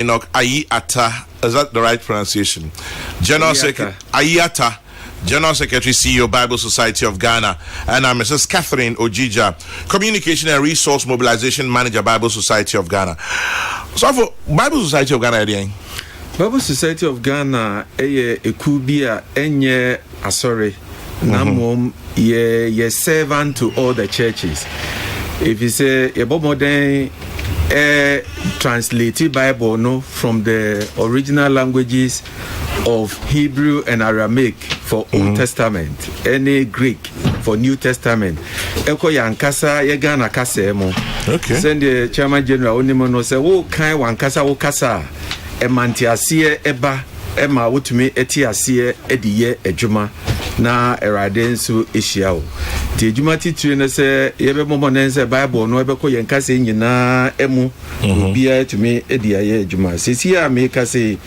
Enoch Ayiata. Is that the right pronunciation? General Secretary Ayiata, General Secretary, CEO, Bible Society of Ghana, and Mrs. Catherine Ojija, Communication and Resource Mobilization Manager, Bible Society of Ghana. So for Bible Society of Ghana, Bible Society of Ghana, ekubia enye asore, namom ye servant to all the churches. If you say a modern translated Bible no from the original languages of Hebrew and Aramaic for Old Testament, any Greek for New Testament. Eko yankasa ye Ghana kasa mo. Okay. Send the Chairman General Onimono say wo kan wankasa wo kasa e mantiasie eba e ma wotumi etiasie ediye adwuma na erade nso ehia wo. Ti adwuma titire ne se yebe momo ne se Bible no ebe ko yankasa nyina emu obia etumi ediaye adwuma. Sisi a me kase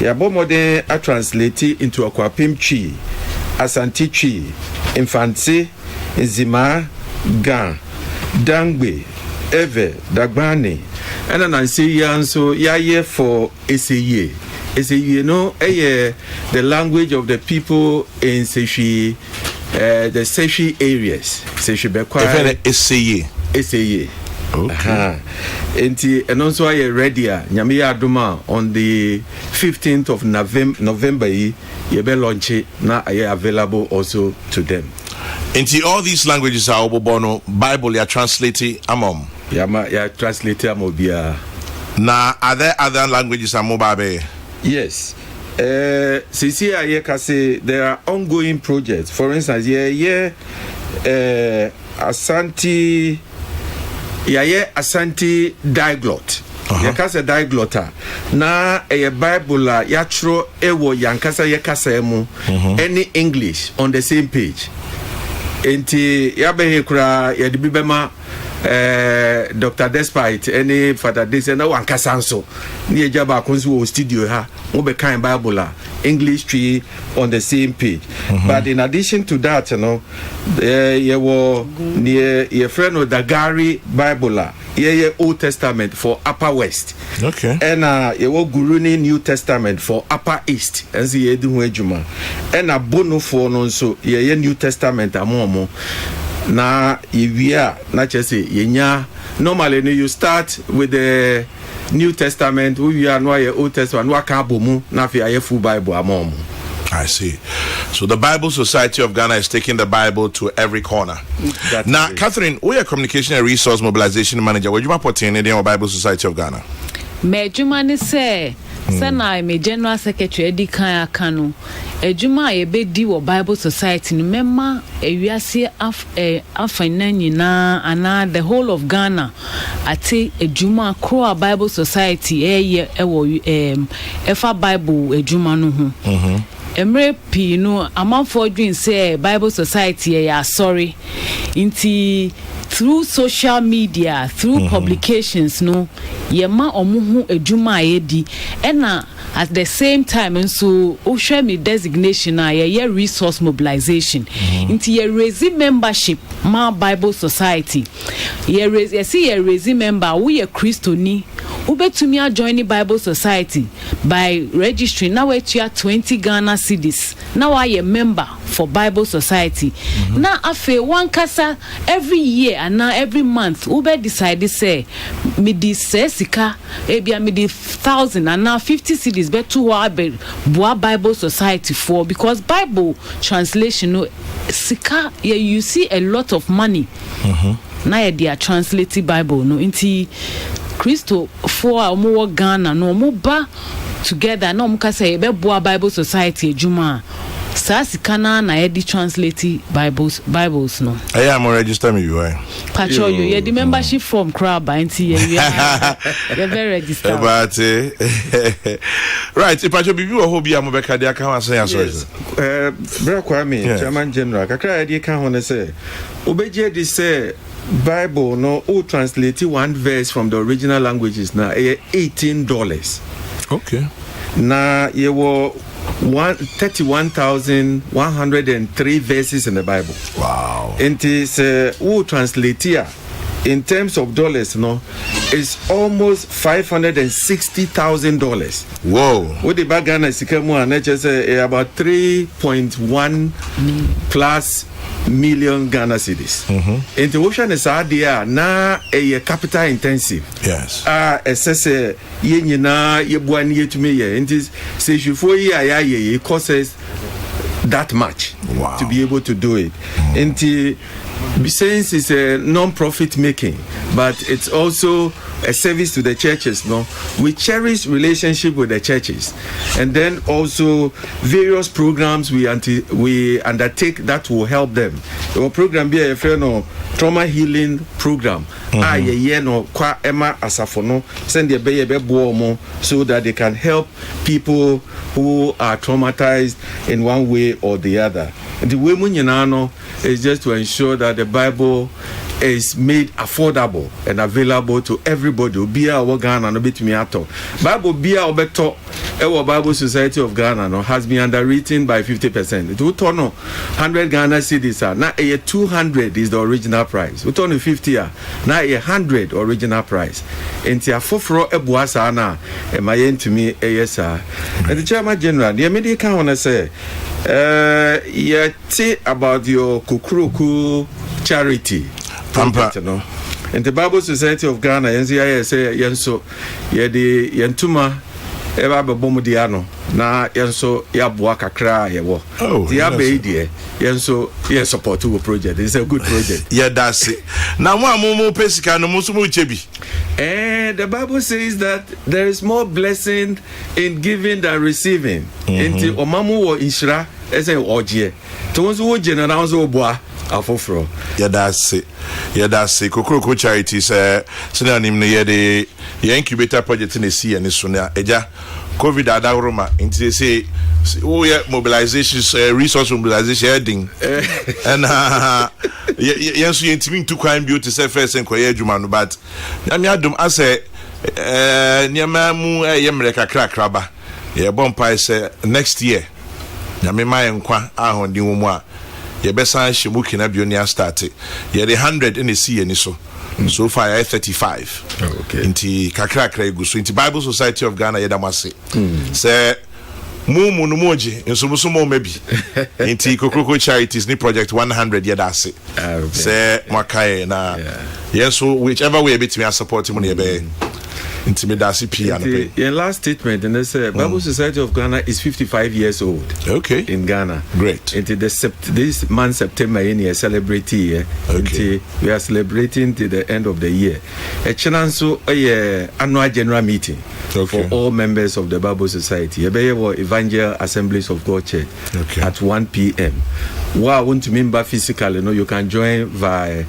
ya bomode a translate into akwapem chi, asanti chi, infancy, nzima, gan, dangbe, eve, dagbani. And then I say so yeah for SAE. SAE no the language of the people in Seshi the Seshi areas. Seshi Bekwa SAE. Okay. And also I ready Nyamiya Aduma on the 15th of November ye be launch na available also to them. Into all these languages are obobono Bible ya translated among. Ya translated amobia. Now are there other languages amobabe? Yes. Sisi ayekase there are ongoing projects. For instance, Asante Asante diglot. Yakasa diglotta. Na Bible yatro ewo yankasa yakasa emu any English on the same page. Enti yabe kura yadibibema Dr. Despite any Father this and one casanso near Jabba Consu studio ha be kind Bible English tree on the same page. But in addition to that, you know, you were near your friend of the Gary Bible, Old Testament for Upper West. Okay. And you were Guruni New Testament for Upper East. And the Edwejuma. And a bono for no so ye New Testament amomo. Na ivia na chese yenya normally you start with the New Testament we are no Old Testament wa ka bomu na fi aye full Bible amom. I see. So the Bible Society of Ghana is taking the Bible to every corner. Now, Catherine, we are Communication and Resource Mobilization Manager. What you reporting in the Bible Society of Ghana? Mejumani say sana me General Secretary Edi kan akano ejuma ebe di wo Bible Society no mema ewiase afana nyina ana the whole of Ghana ati ejuma Crow Bible Society ewo efa Bible ejuma no ho emre pi no amanfo dwin say Bible Society sorry inti through social media, through publications, no, yema omuhu ejuma edi, ena at the same time, and so share me designation ye resource mobilization. Into ye raise membership, ma Bible Society. Ye raise member, we a Christoni. Ubetumia join Bible Society by registering. Now we are 20 Ghana cedis. Now I a member for Bible Society. Now after one kasa every year and now every month ube decide say me this sika ebia me the 1,000 and now 50 cedis bet to boa Bible Society for because Bible translation no sika you see a lot of money. Now they are translated Bible no inti Christo for more Ghana no more ba together no muka say be boa Bible Society ejuma Sasikana na edi translate Bibles no. I am register me you. Patrol you the membership form crab anti you very register. But right, if Patrol be you hobby am be ka dey kan say yes. Bra Kwame Chairman General kakra dey kan ho say obeje dey say Bible no o translate one verse from the original languages now $18. Okay. Na ye were 31,103 verses in the Bible. Wow. And it is who translate here in terms of dollars, no, is almost $560,000. Whoa. What the bag Ghana Sikamu and about 3.1 plus million Ghana cedis. In the ocean is idea na a capital intensive. Yes. Assess ye na ye buan ye to me ye. And this says you for ye it costs that much to be able to do it. And since it's a non-profit making, but it's also a service to the churches, no, we cherish relationship with the churches, and then also various programs we undertake that will help them. Our program be a trauma healing program. No kwa ema asafono send the be so that they can help people who are traumatized in one way or the other. And the way munyanano is just to ensure that the Bible is made affordable and available to everybody. Bia or Ghana no bit me ato. Bible Bia obeto our Bible Society of Ghana no has been underwritten by 50%. It will turn 100 Ghana cedis now a 200 is the original price. We turn 50 now 100 original price. Enti afofro ebuasa na e mayen to me yes and the Chairman General the media can wanna say about your Kokrokoo charity project, no? And the Bible Society of Ghana NCIS yenso yedi yentuma eba bebomudiano na yenso yaboa kakra yewo the abedie yenso yes support to project. It's a good project. Yeah, that's it. Now mo pesika no musumu chebi. And the Bible says that there is more blessing in giving than receiving. Enti omamu wo inshira ese oje to wonso wo general so boa afofro. Yeah, that's it. Kokrokoo Charities synonym no the incubator project in the sea and so na eja COVID adaroma into say mobilization resource mobilization heading and yes you intimi to crime beauty say first and koye adwuma no but na me adom ase niama mu yemre kakra kraba ye bompa say next year na me ma enkwa ahonde wo mu a ye besan hyemuki na bionia start ye the 100 in the sea ani so so far I 35 okay inti kakra egu so inti Bible Society of Ghana ye damase say mumu no moji enso mo maybe inti Kokrokoo Charities ni project 100 ye dase say makae na yes so whichever way betimi support him ne be intimidasi piano. Your last statement, and they say Bible Society of Ghana is 55 years old. Okay. In Ghana. Great. Into this month September in year celebrating year. Okay. We are celebrating to the end of the year. A chananso annual general meeting for all members of the Bible Society. Evangel Assemblies of God Church at 1 p.m. Wow, want to member physically, no, you can join via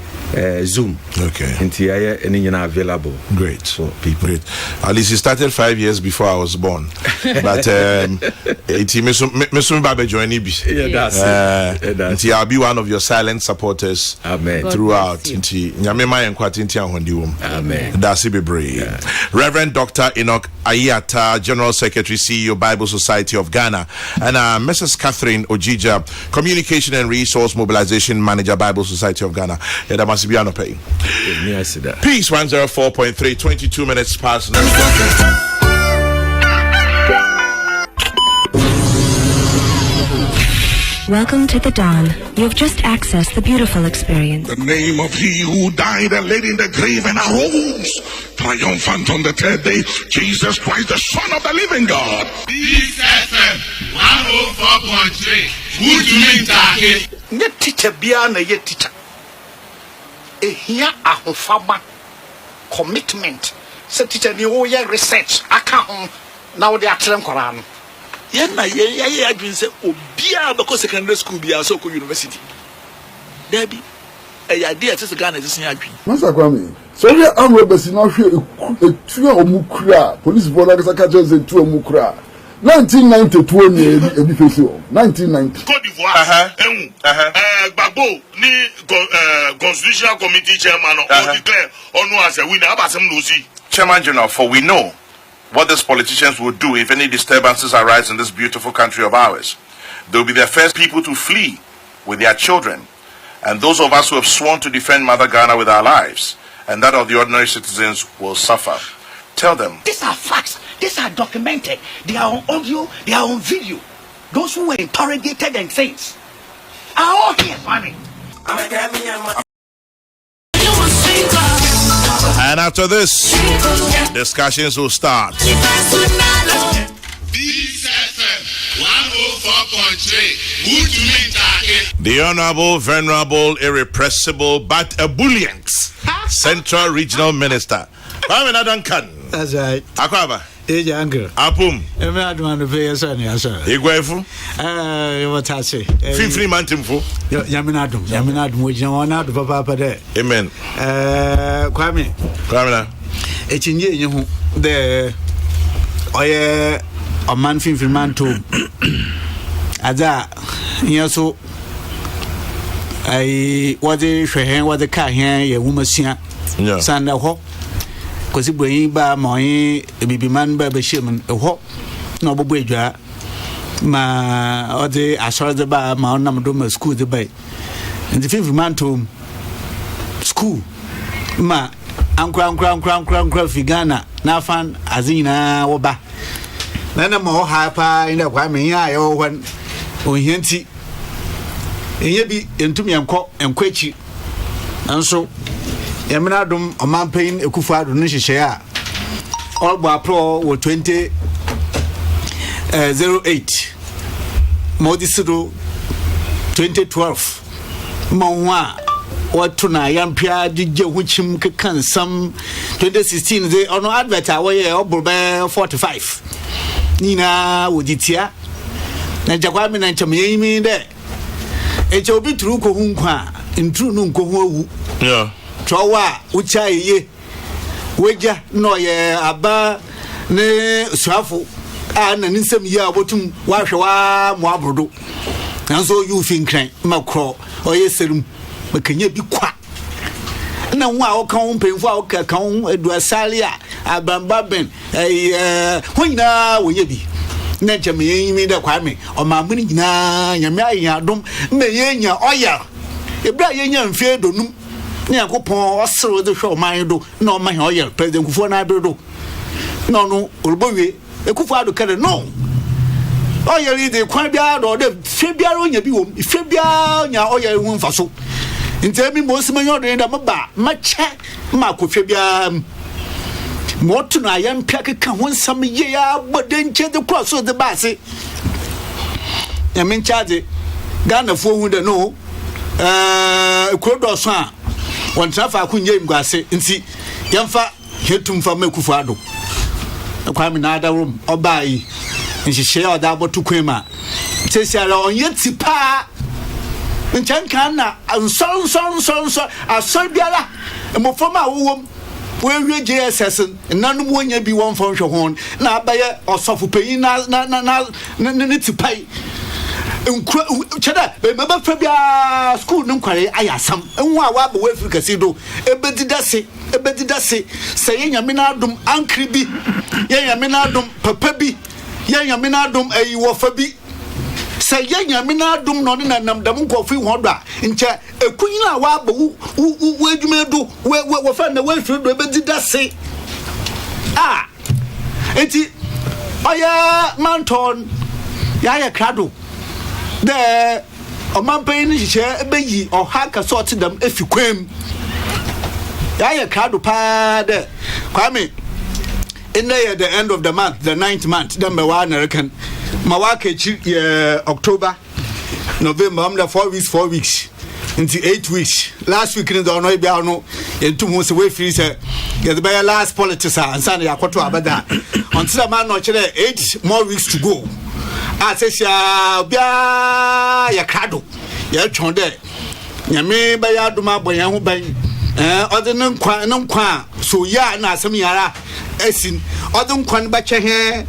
Zoom. Okay. And you're available. Great. So people. Great. At least it started 5 years before I was born. But I'll be one of your silent supporters. Amen. Throughout. Amen. That's Reverend Dr. Enoch Ayata, General Secretary, CEO, Bible Society of Ghana, and Mrs. Catherine Ojija, Communication and Resource Mobilization Manager, Bible Society of Ghana. That must be on pay. Peace 104.3, 22 minutes past. Welcome to the dawn. You've just accessed the beautiful experience. The name of he who died and laid in the grave and arose triumphant on the third day, Jesus Christ, the Son of the living God. Peace FM 104.3. Good to meet you. Nye teacher bia na ye teacher. Ehia ahofaba commitment. Se teacher ni wo ye research aka ho na wo de atrem kwara no. Ye na ye adwin se obia beko secondary school bia so ko university. Debi e idea te se Ghana te sen adwin. Masa kwame. So we am rebesi na hwe etu omukura police board aka catch say etu omukura. 1992 ni ebi fesi o 1990 Côte d'Ivoire gbagbo ni constitutional committee chairman or declare onu as a winner abasem no see. Chairman General, for we know what these politicians will do if any disturbances arise in this beautiful country of ours. They will be the first people to flee with their children. And those of us who have sworn to defend Mother Ghana with our lives and that of the ordinary citizens will suffer. Tell them. These are facts. These are documented. They are on audio. They are on video. Those who were interrogated and things are all here, money. And after this, discussions will start. The Honorable, Venerable, Irrepressible, but ebullient Central Regional Minister. That's right. Akwaba. Age uncle. Apum. Every one to pay a son, yes, sir. Igwefu. What I say. 50 Mantimfu. Yaminadum, which no one out of Papa there. Amen. Kwame. It's in you there. A man 50 man too. Ada, yes, so I was a share what the car here, a woman, Sanda Hawk. Because it bring by my baby man by Shaman, a hawk, no boyja. Ma or the I saw the bar, my own school debate. And the 50 man to school. Ma, crown, Figana, now fan Azina Oba. Then a more hyper in the Wammy, I owe one Hinty. And ye be into me and quetchy. And so. Yaminadum a man paying a kufa donation share. All by pro were 2008. Modisido 2012. Monwa what tuna yampia did you which him can some 2016 they on advert away or 45. Nina would it here? Najaquamin and Chammy there. It will be true Kohunqua in true Nunko. Yeah. Trawa ucha ye weja no ye aba ne suafo a na nsem ye abotum wa hwe mo abrodo nanso you finkran makro oye serum makanya bi kwa na nwa a woka won penfo a woka kan eduasale a abamba ben hoyina woye bi na jame yimi da kwame o ma mun nyina nyame ayadom me yenya oya ebra yenya mfie donum Nia Copon, also the show my do, no my oil, President Kufona Bredo. No, Ulbowie, a Kufa to carry no. Oh, you read the Quabia or the Fabia on your view, Fabia, your oil won't for so. In tell me most of my order in the Maba, much Marco Fabia. More to I am Packet can win some year, but then check the cross of the bassy. I mean, charge Ghana for would know. Quote one trafa kunye mgase nti yamfa hetum fa mekufado kwame na ada room obai nhihye oda abotu kwema tesiara onye tipa nchanka na nson asobiara emofoma wowom wewe JSS nanum wonya bi won fon hwe hon na abaye osofu peyin na tipai chada meba fabia school nkware ayasam enwo a wa ba we Africa sido ebedidase say nyame na adom ankri bi nyame na adom papa bi nyame na adom ayiwofa bi say nyame na adom no ne namdam kofi hodo a nche ekunyina wa ba wu adwumedu we fa na we Africa ebedidase enti oya manton ya krado the Oman is share a baby or hack a sort of them if you quim. I crowd pad Kwame in there at the end of the month, the 9th month, number 1 American Mawake October, November, under 4 weeks into 8 weeks. Last week in the Onoibiano and 2 months away freezer. Get the last politics and Sunday Aquato Abada. Until a man not 8 more weeks to go. Asesha bia ya krado ya chonde nyame ba ya duma boyan ho ban ode nkwa so ya na asem yara asin ode nkwa ne ba che he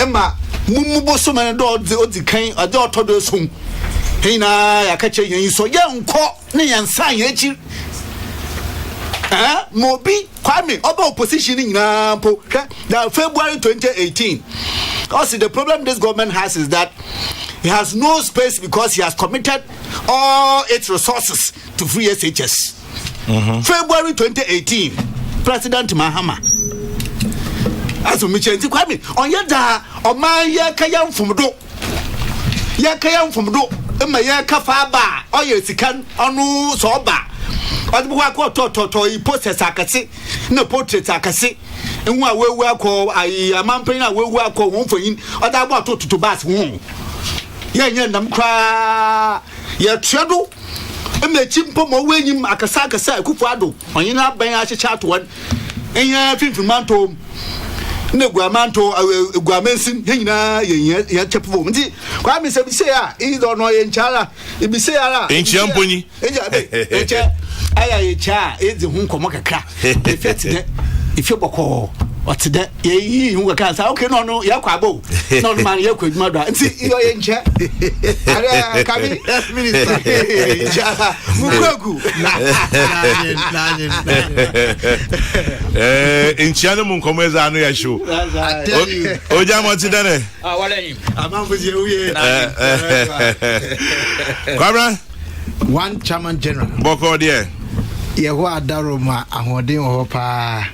ema mummubo so man do odi kan ode otodo so hina ya kache yin so ya nko ne yansan ya chi mobi kwame oba opposition nyina po February 2018. Also, the problem this government has is that he has no space because he has committed all its resources to free SHS. February 2018 President Mahama aso me chenti kwame onye da o man ye kaya mfumdo ema ye kafa ba oye sikan onu so ba odibo akọ to i process akase na portrait akase enwu awewu akọ ayi amampan na awewu akọ won foyin oda gbo to bas won ye ndam kra ye twedo ema chimpo mo wenyim akasa ekufu ado onye na ban a checha to wan enya finfimanto ne guamanto guamensin nyina ye chepo nti kwa me se bi se a I do no ye nchala e bi se ara enchia mponi enche aya ye cha ezi hu nkomo kakra efetine ife boko otide ye yi hu kakra sa okay no ya kwabo no man ye kwaduma do nti yo ye nche ara kabi minister cha mukwegu enchia no nkomo eza anu ya show oja mo ti dane wale amamfuzi uye Kwabra one chairman general boko there yeho adaro ma ahoden ho pa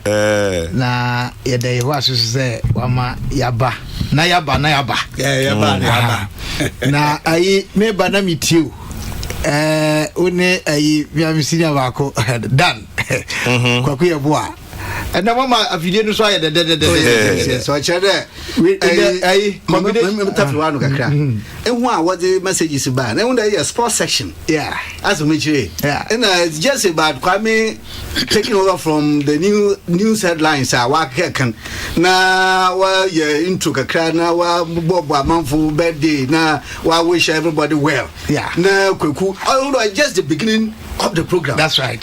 na yede yeho asusu se wama yaba na yaba na ayi me bana mitiu one ayi biamisinia bako dan kwaku yeboa and mama afidie no so aye de so chere ai combination tafi wanu kakra ehu a what the messages ba na wonder your sports section as we chere and it's just about Kwame taking over from the news headlines wa kan na wa ye into kakra na wa bobo amanfo birthday na wa wish everybody well na kwaku just the beginning of the program. That's right.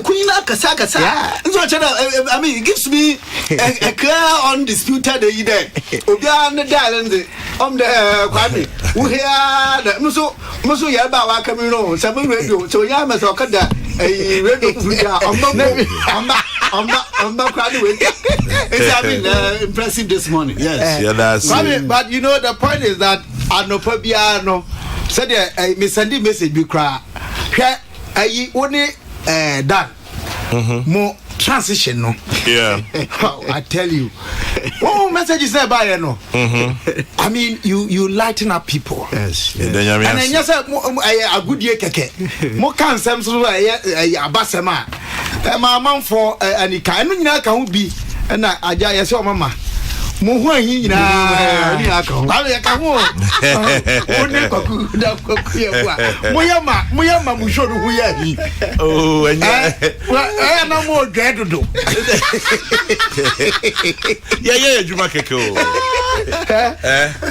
Queen kasa I mean it gives me a clear undisputed idea. Obia na dial the Kwame we hear that muso ya ba wa kami no sabu radio so ya ma so kada radio program Kwame we it's impressive this morning. Yes. That's Kwame, but you know the point is that anopabia no said me send message bi kra hwe ayi woni dan mo transition no I tell you messages there by no I mean you lighten up people. Yes. And then you say a good year keke mo kan sem so abasema ma man for anika enu nyina ka ho bi na aja ye se o mama mo ho ahi nyina ni aka ho ba ye ka ho woni kwaku da kwaku ye kwa mo yama mo shoru ho ye ahi enya na mo dwedodo ye adwuma keke o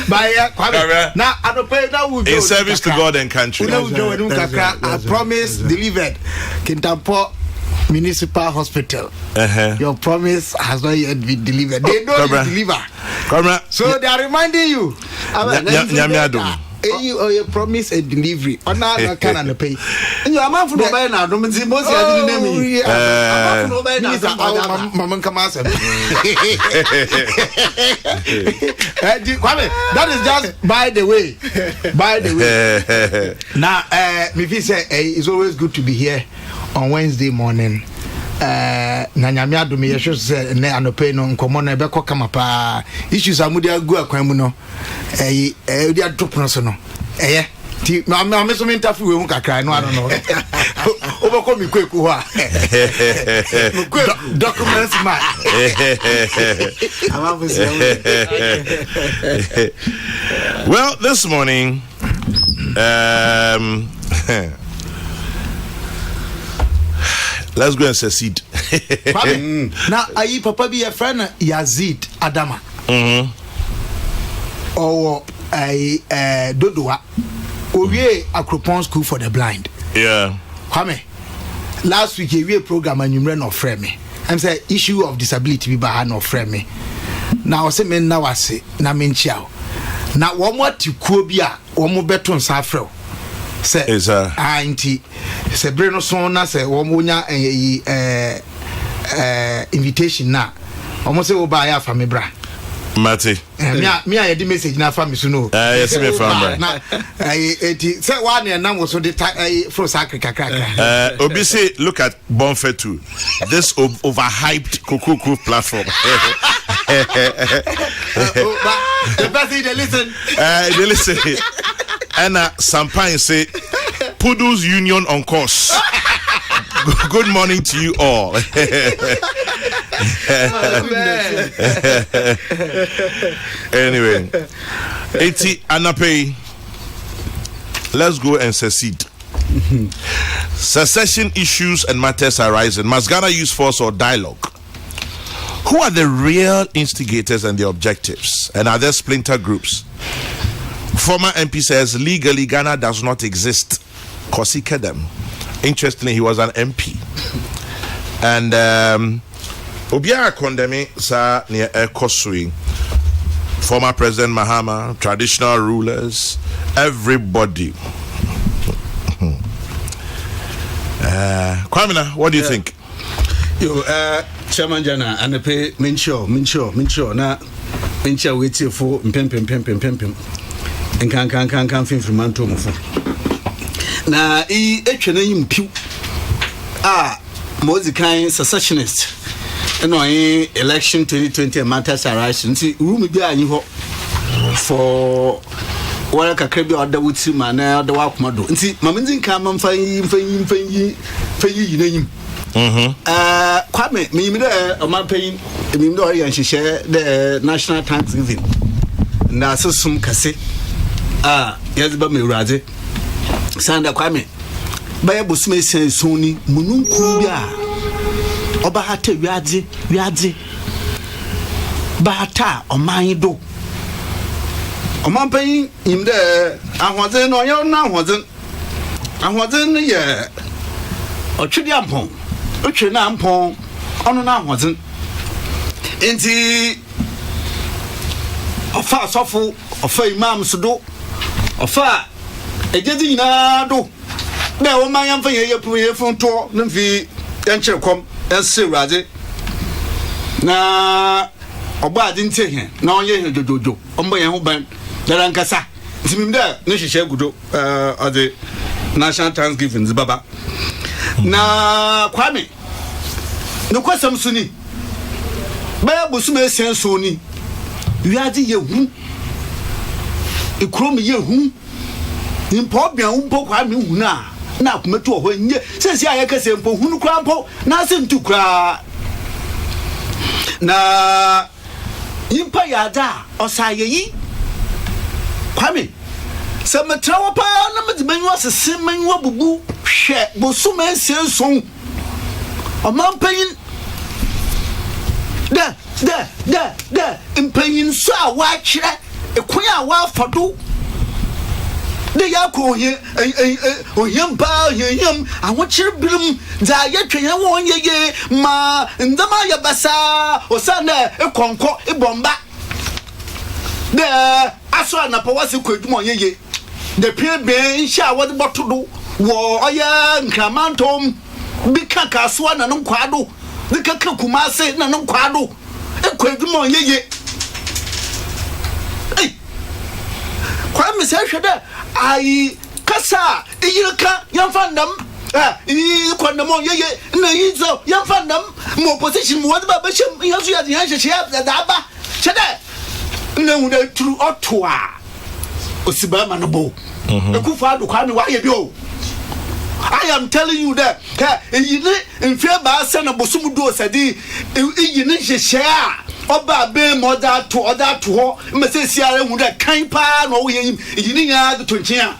ba ye kwa na adope na wo in service to God and country. I promise delivered Kintampo Municipal Hospital. Your promise has not yet been delivered. They don't deliver. So they are reminding you. You promise a delivery. On na can na pay. And your man for no buy now. Don't see most of the name. Mama come out. That is just by the way. Now, me feel say it's always good to be here on Wednesday morning. Na nyame adome ye hwe se ne anope no nkomo na ebekọ kama pa issues amudi agu akwan mu no odi adopono so no ti me so me interview we hu kakra no ano no obekọ mi kweku ho a documents ma well this morning let's go and succeed. Now, I papa be a friend Yazid Adama. Or a Dodua. Oye Akropon School for the Blind. Yeah. Kwame. Last week we program and you ran off frame me. I'm say issue of disability be by no frame me. Now say men now I say na men chiao. Now one more to Kubia, one more beton safro. Say auntie say breno son na say wo monya invitation na omo say wo ba ya fa me bra Mate. Me I the message na fa me so no. Yes me from. Na eti say one na nam so the for sacrifice kakra. Obi say look at Bonfe 2. This overhyped Kokrokoo platform. The person they listen. They listen. And Sampain say Poodles Union on course. Good morning to you all. Anyway, 80 Anape. Let's go and secede. Secession issues and matters arising. Must Ghana use force or dialogue? Who are the real instigators and their objectives? And are there splinter groups? Former MP says legally Ghana does not exist. Kosi Kedem. Interestingly, he was an MP. And Obiara Kondemi sa near Ekosui. Former President Mahama, traditional rulers, everybody. Kwamina, what do you think? Yo, Chairman Jana, and the pay Mincho, na Mincha wait for pem. And can fin from Mantomo. Na actually pew Mozikai secessionist and election 2020 matters arising. See, room be a new for what a crabby or the wood see man, the walk model. And see, Mamma come and find you name. Kwame, me, a man paying, and she share the national Thanksgiving. Na so some cassette. Yes, but me raze. Sanda Kwame. Baya busme sen soni mununku bia. Oba hate wiadze. Bahata oman do. Oman payin im de ahozen no ye na ahozen. Ahozen ye otwede ampon. Otwe na ampon ono na ahozen. Enti ofa sofo, ofa imam sudo. Ofa ejedi na do na wo man yamfa ye fun to no fi enche kom ense raje na oba adi nte he na onye he jojojo ombo ye ho ban dara nkasa timim da ne hihye gudo ade national Thanksgiving zibaba na Kwame no kwasam suni ba busuma esen soni wiade ye hu ikrom ye hu impo bia umpo Kwame hu na akumetu ho nye sesi ayekese mpo hunu kra mpo na asentu kra na impa yada osayeyi Kwame semetrawo pa na medimanwa sese manwa bubu hwe bosuma ensenson omampanyin da impanyin so a wa kire ekwan a wa fodo de yakọ ohiem ba ohiem ahochire birim za yetwen won yeye ma ndama ya basa osana ekonko ebomba de aso anapo wase kwadum yeye de pebe nsha wode botodo wo oya nkramantom bi kaka so na no kwado de kaka kumase na no kwado ekwadum yeye Kwame say hwede ai kasa iyirka yamfandam i kwandamo yeye na yizo yamfandam mo position mo wadba bashem yazu ya hyehyehye da ba chede na hu na tru otoa osiba manobo ekufa do Kwame wa ye bi o I am telling you that yini mfie ba se na bosum do osadi yini hyehyhe oba be moda to ho mesesi are hu da kan pa no wo yim yini nya do tonchia.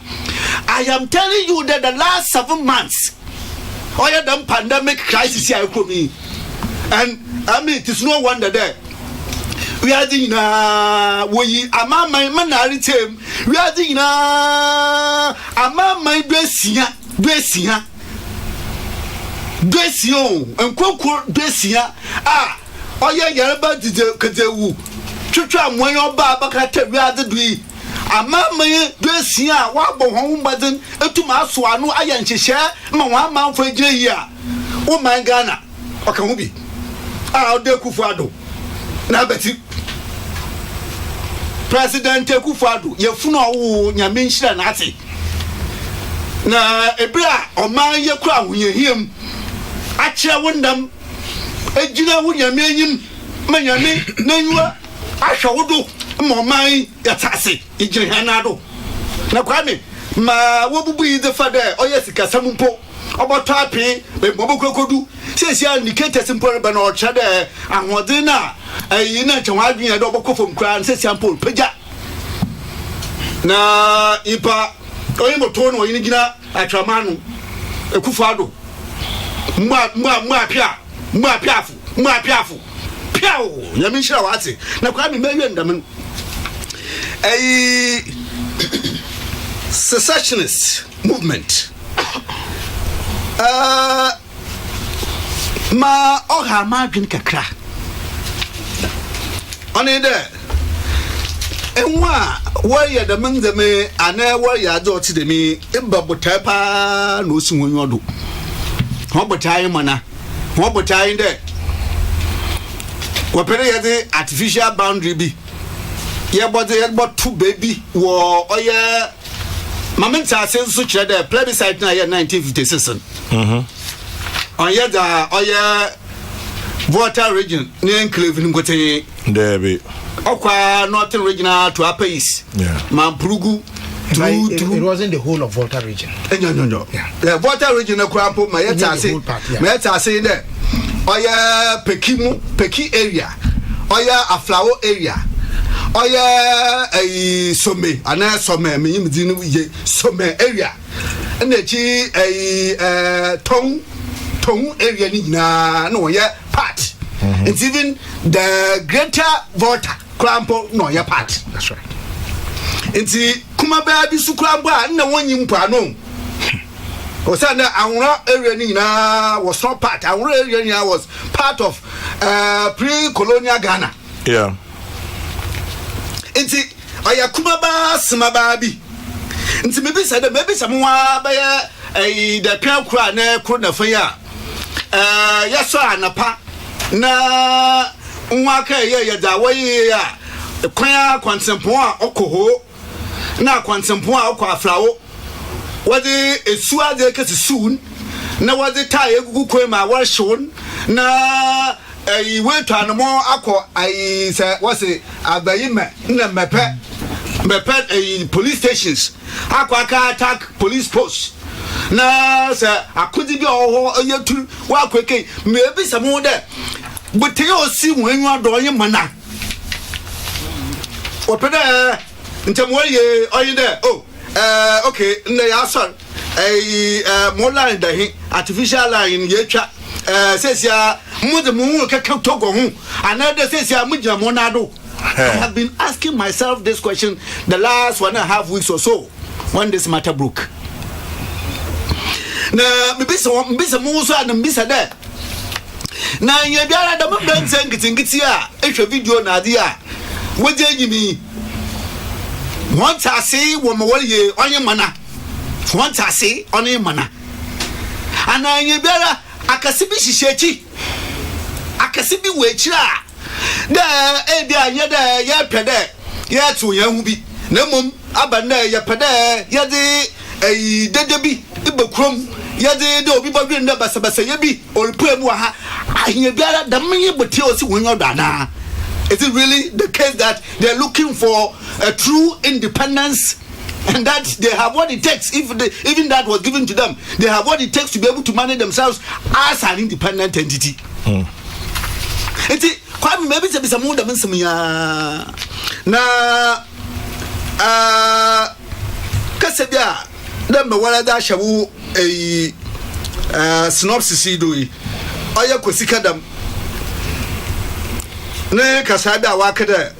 I am telling you that the last 7 months oya the pandemic crisis here komi, and I mean it is no wonder that we are doing we ama my manari tem we are doing ama my besia enkoko besia oya yaraba dide kadewu twetwa amwan oba abakata wiade dui ama maye besia wa bo ho mbaden etuma aso anu aya nhyehye ma wa manfo agire yi a o man Ghana oka ho bi ode kufu ado na beti President Akufo-Addo yefunu owo nyame nhira na ate na ebra oman ye kura ahunyehiam akyerɛ wondam ejina wo nyame anyim manyame nanwa ahwɛ wodo ma oman yatase ejina hanado na kwame ma wobubu yi de fada oyɛ sikasam mpo oboto ape be bobokokodu sesia indicators mpo be na ɔkyerɛ de ahoɔden na ayi na kyɛn wadwen de obokofom kura sesia mpo pagya na ipa oyi moto no oyi gina atramanu Akufo-Addo apiafu piao nyame nhira wate na kwa me mawie ndam secessionist movement ma oha ma dwen kakra one de enwa warrior da mangame ana warrior do ti de mi ibabotai pa no si wonyodo ho botai mana ho botai de ko pere ye artificial boundary bi ye body two baby wo oye mamenta sensu kire de plebiscite na ye 1956 on ye da oye voter region ni enclave ni gote there be okwa northern regional to upper east Mampurugu it wasn't the whole of Volta region. No. Yeah. The Volta region akrampo mayeta say there. Oya Peki area. Oya Aflawo area. Oya Some ana Some me yimdinu ye Some area. And the Tong area ni na no ye part. It's even the greater Volta Krampo no ya part. That's right. Inti kumaba bi su krampo a na wonyi mpa no. Osana Anwura area ni na was not part. Anwura area ni was part of pre-colonial Ghana. Yeah. Inti aya kumaba smaba bi. Inti maybe said maybe someone by the pian kra na kro na fa ya. Yeso anapa na nwaka ye da waye ya kwan kwansempo a okoho na kwansempo a okwa Aflawo wade esua de kesi soon na wade tie egugu kwan ma warshon na wetu anmo akọ say wase abayima na mepe police stations akwa attack police posts na say akudi bi oho yetu wa kweke mebi samo de but you see when you are doing mana. Open Ntamoye oyin there. Okay, na ya son more line da artificial line ye twa says ya mu de mu ka togo hu another says ya mu jamo nado. I have been asking myself this question the last 1.5 weeks or so when this matter broke. Na mbisa mu so na mbisa there. Na ye biara da mbem ngiti a ehwe video na ade a wodi anyimi want to say wo mo wole onye mana want to say onye mana ana ye biara akase bi hihyechi akase bi wechira da edi anye da ye pede ye to ye hu bi na mom aba na ye pede ye de dede bi ibekrom yade de obi badwe nda basabasa ye bi olpemu ha ahye biara da menye botie osi wonyo dana. Is it really the case that they're looking for a true independence and that they have what it takes? If even that was given to them, they have what it takes to be able to manage themselves as an independent entity. Kwame maybe se bisa mu da mensem ya na kasebia da me wala da hyewu synopsis do yi oya kosikadam ne kasabi awakada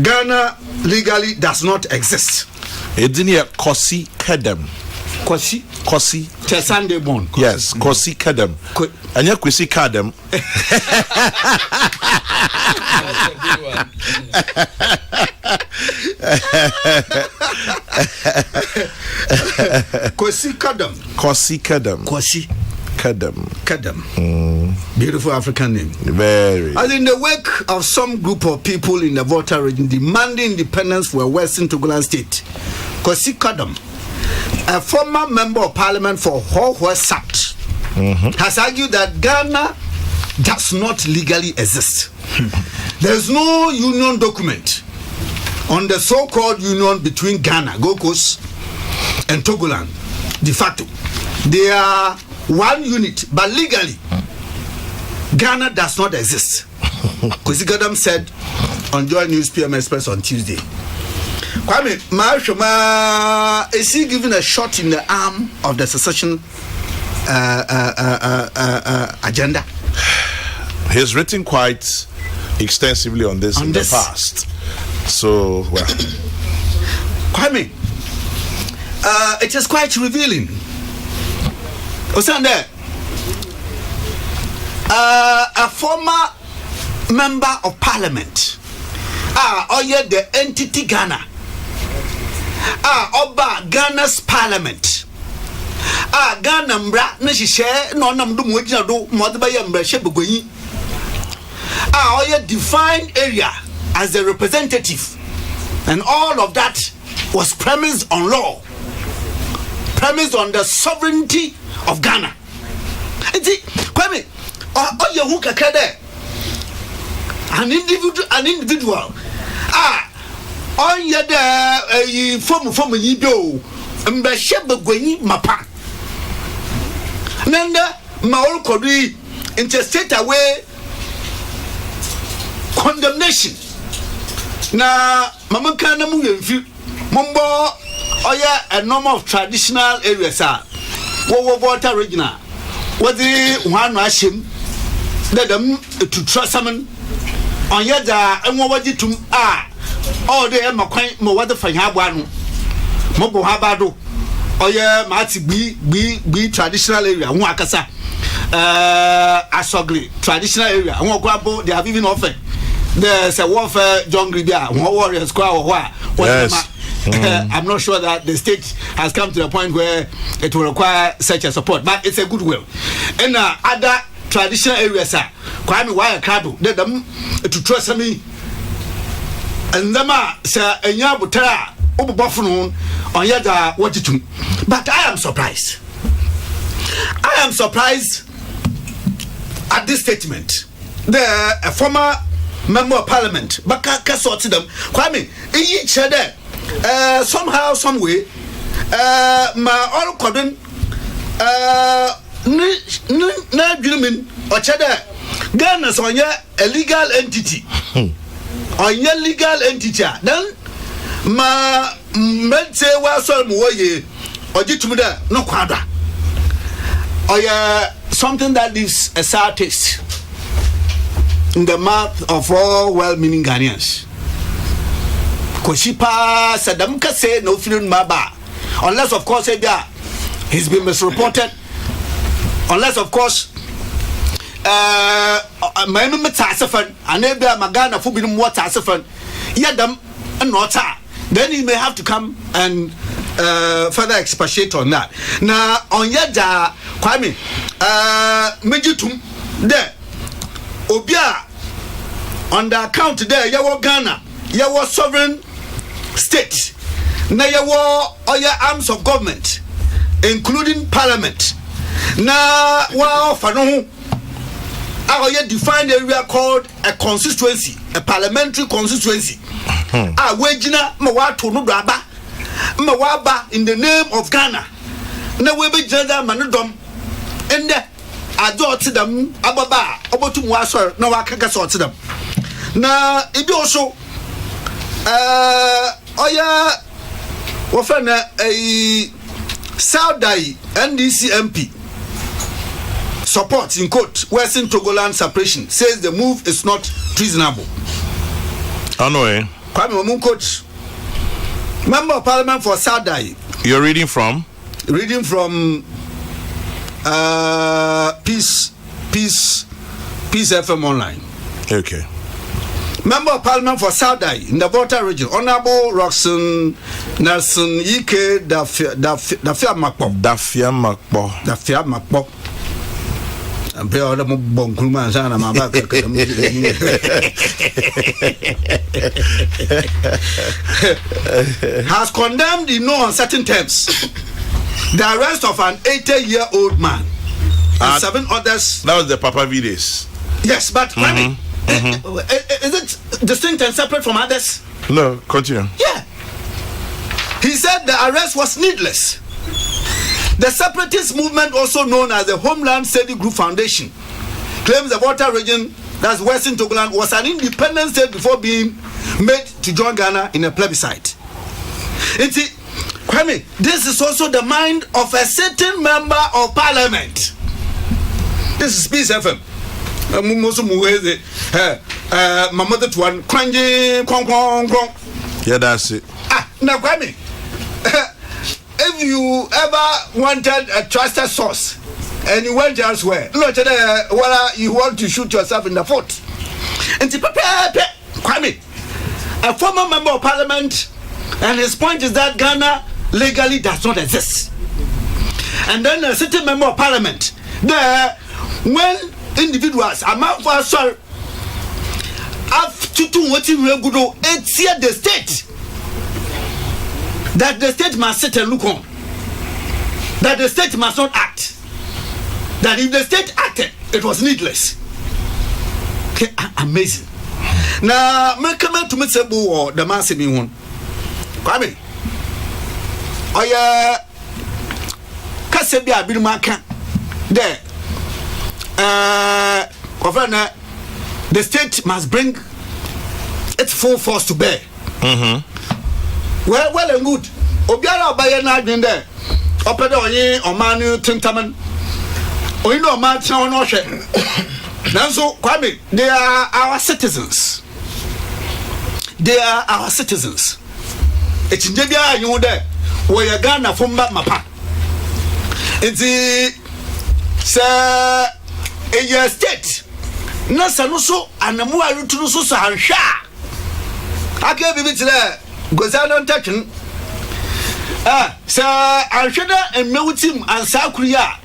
Ghana legally does not exist. Edini kosi kadam. Kosi te Sunday born. Yes, kosi kadam. Anya kosi kadam. Kosi kadam. Kadam. Beautiful African name. Very. As in the wake of some group of people in the Volta region demanding independence for Western Togoland state, Kosi Kadam, a former member of parliament for Ho Sat, has argued that Ghana does not legally exist. There is no union document on the so-called union between Ghana, Gold Coast, and Togoland. De facto, they are one unit, but legally, Ghana does not exist. Kosi Kadam said on Joy News PM Express on Tuesday. Kwame, Mahama, is he given a shot in the arm of the secession agenda? He's written quite extensively on this in the past. So, well. Kwame, it is quite revealing. Osande, a former member of parliament, the entity Ghana, Oba Ghana's parliament, Ghana mbra nishishe no namdu mwejina do mwadba ya mbra shebugoyi, defined area as a representative, and all of that was premised on law, premised on the sovereignty of Ghana. Kwame, who kakade an individual on yada form yido mbashebe gwenyi mapa nanda maol kodi interstate away condemnation na mamanka na mu yemfi mombo a number of traditional areas wo Volta regional what the one ashim let them to trust someone on yada and what to all the makwan mo what the fanyabwanu mobo habado mati be traditional area who akasa asogli traditional area who grabo they have even offered there's a warfare jungle there warriors kwa yes. I'm not sure that the state has come to the point where it will require such a support, but it's a goodwill. And other traditional areas are Kwame wire cardle, let them to trust me. And them sir and Yabutara over Buffalo on Yada what to do. But I am surprised. I am surprised at this statement. A former member of parliament, but can't sort them. Kwame, each other. Somehow, some way, my all cordon, no gentlemen or cheddar, Ghana's on your illegal entity, on your legal entity. Then, my men say, well, some way, or Jitumuda, no quadra, or something that leaves a sour taste in the mouth of all well meaning Ghanaians. Koshipa Sadam Kase no feeling maba. Unless of course he's been misreported. Unless of course my Tasafan and Ebia Magana Fubin water Tasafan Yadam and Nota. Then he may have to come and further expatiate on that. Now on Yada Kwame Mejitum there Obia on the account there Yawo Ghana Yawo sovereign state na yawo oya arms of government including parliament na wa fano a defined area called a constituency, a parliamentary constituency wejina ma wa to no do aba ma wa ba in the name of Ghana na we be jada manodom ende adot them ababa obotum wa so na wa kaka so them na ibi also wafana a Saudi NDC MP support in quote Western Togoland separation, says the move is not treasonable. Anyway, Kwame Omun coach, member of parliament for Saudi. You're reading from? Reading from Peace FM online. Okay. Member of Parliament for Saudi in the Volta region, Honorable Roxanne Nelson Ike Dafia Makpo. I'm pay all the bonkuman sana my back. Has condemned in no uncertain terms the arrest of an 80-year-old man and 7 others. That was the Papa Vides. Yes, but is it distinct and separate from others? No, continue. Yeah. He said the arrest was needless. The separatist movement, also known as the Homeland Study Group Foundation, claims the Volta region, that's Western Togoland, was an independent state before being made to join Ghana in a plebiscite. Kwame, this is also the mind of a certain member of parliament. This is Peace FM. My mother to one, yeah, that's it. Now, Kwame, if you ever wanted a trusted source and you went elsewhere, look at whether you want to shoot yourself in the foot. And Kwame, a former member of parliament, and his point is that Ghana legally does not exist. And then a certain member of parliament, there, when individuals are not for sorry, after to what you will do, it's here the state. That the state must sit and look on. That the state must not act. That if the state acted, it was needless. Okay, amazing. Now, me come to me say or the man say me one. Kwame. Oya kase bi abiru maka. There. The state must bring its full force to bear. Well and good. Obiara obaye na adwen there. Opede onye omanu tintaman. Oyi no man chen no hwe. Nanso Kwame, they are our citizens. They are our citizens. Echinje bia anyu there. We are Ghana from mapa. Enti say a state na sanuso anamu arutu so so anhwa. Aka bibi tire Gozano touching. Sir, Alshada and Mewutim and Sakuria.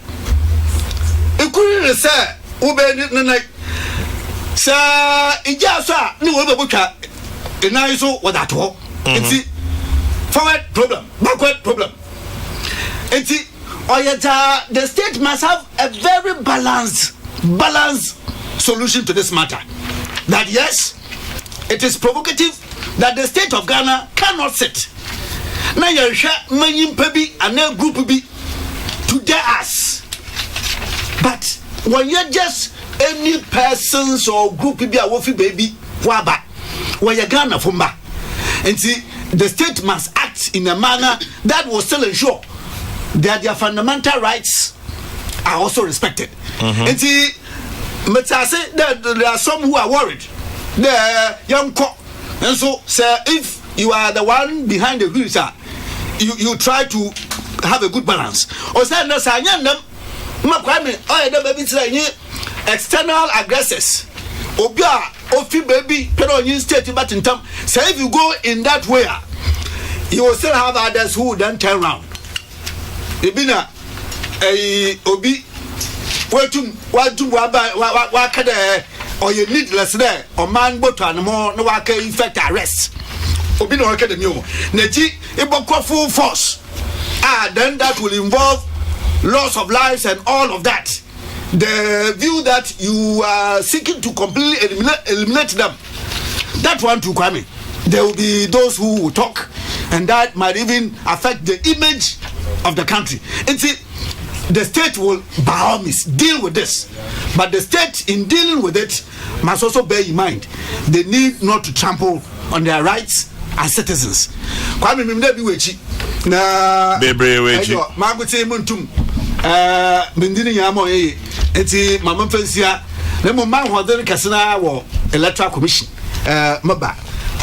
It couldn't say, Ube night. Sir, Ijasa, no other butcher. And I saw what that was. It's forward problem, backward problem. It's the state must have a very balanced solution to this matter. That yes, it is provocative that the state of Ghana cannot sit. Now you share many baby and a group be to dare us. But when you're just any persons or group be a woffy baby, waba, when you're Ghana from back. And see, the state must act in a manner that will still ensure that their fundamental rights are also respected. And see, but I say that there are some who are worried. The young cock. And so, sir, if you are the one behind the wheel, sir, you try to have a good balance. Or say, no, sir, external aggressors. Obia, Ofi baby, pero in state, but in time. So if you go in that way, you will still have others who then turn around. Ibina, Obi, what or you needless there, or man but more no waka effect arrest. Obi no waka the new. Neji iboko full force. Then that will involve loss of lives and all of that. The view that you are seeking to completely eliminate them, that one to Kwame. There will be those who will talk, and that might even affect the image of the country. And see, the state will by all means deal with this, but the state in dealing with it must also bear in mind they need not to trample on their rights as citizens. Kwame mimde bi wechi na bebre wechi magote muntum bindini yamo enti mama fansia na mo man hodere kasena wo electoral commission maba.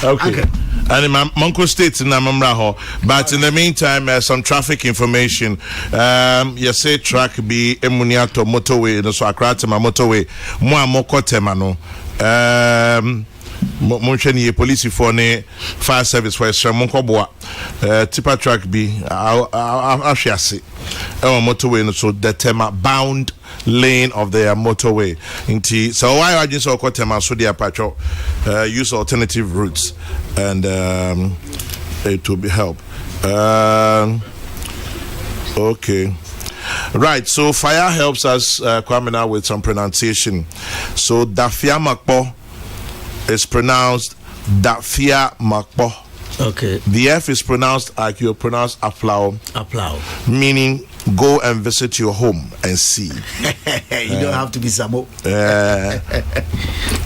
Okay. And Monko State in Amamraho. But in the meantime, some traffic information. You say track be Emuniato motorway, no so Akratema motorway, Mua Moko Temano. Moncheni police for ne fire service for Monko Boa. Tipper track be Ashiasi. Motorway, no so the Tema bound lane of their motorway. So why I just call them so their patrol use alternative routes, and it will be help. Okay. Right, so Fire helps us, Kwame, now with some pronunciation. So Dafia Makpo is pronounced Dafia Makpo. Okay. The F is pronounced like you pronounce Aflao. Aflao. Meaning go and visit your home and see. You don't have to be Samo.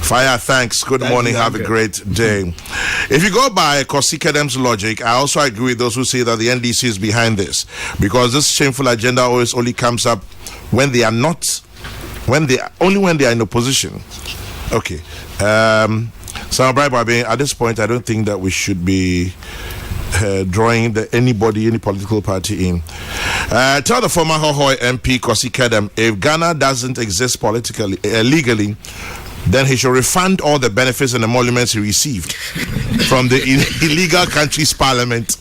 Fire, thanks. Good morning. Have a great day. If you go by Kosi Kedem's logic, I also agree with those who say that the NDC is behind this, because this shameful agenda always only comes up when they are not, when they are in opposition. Okay. So, at this point, I don't think that we should be drawing any political party in. Tell the former Hohoi MP Kosi Kedem, if Ghana doesn't exist politically, legally, then he should refund all the benefits and emoluments he received from the illegal country's parliament.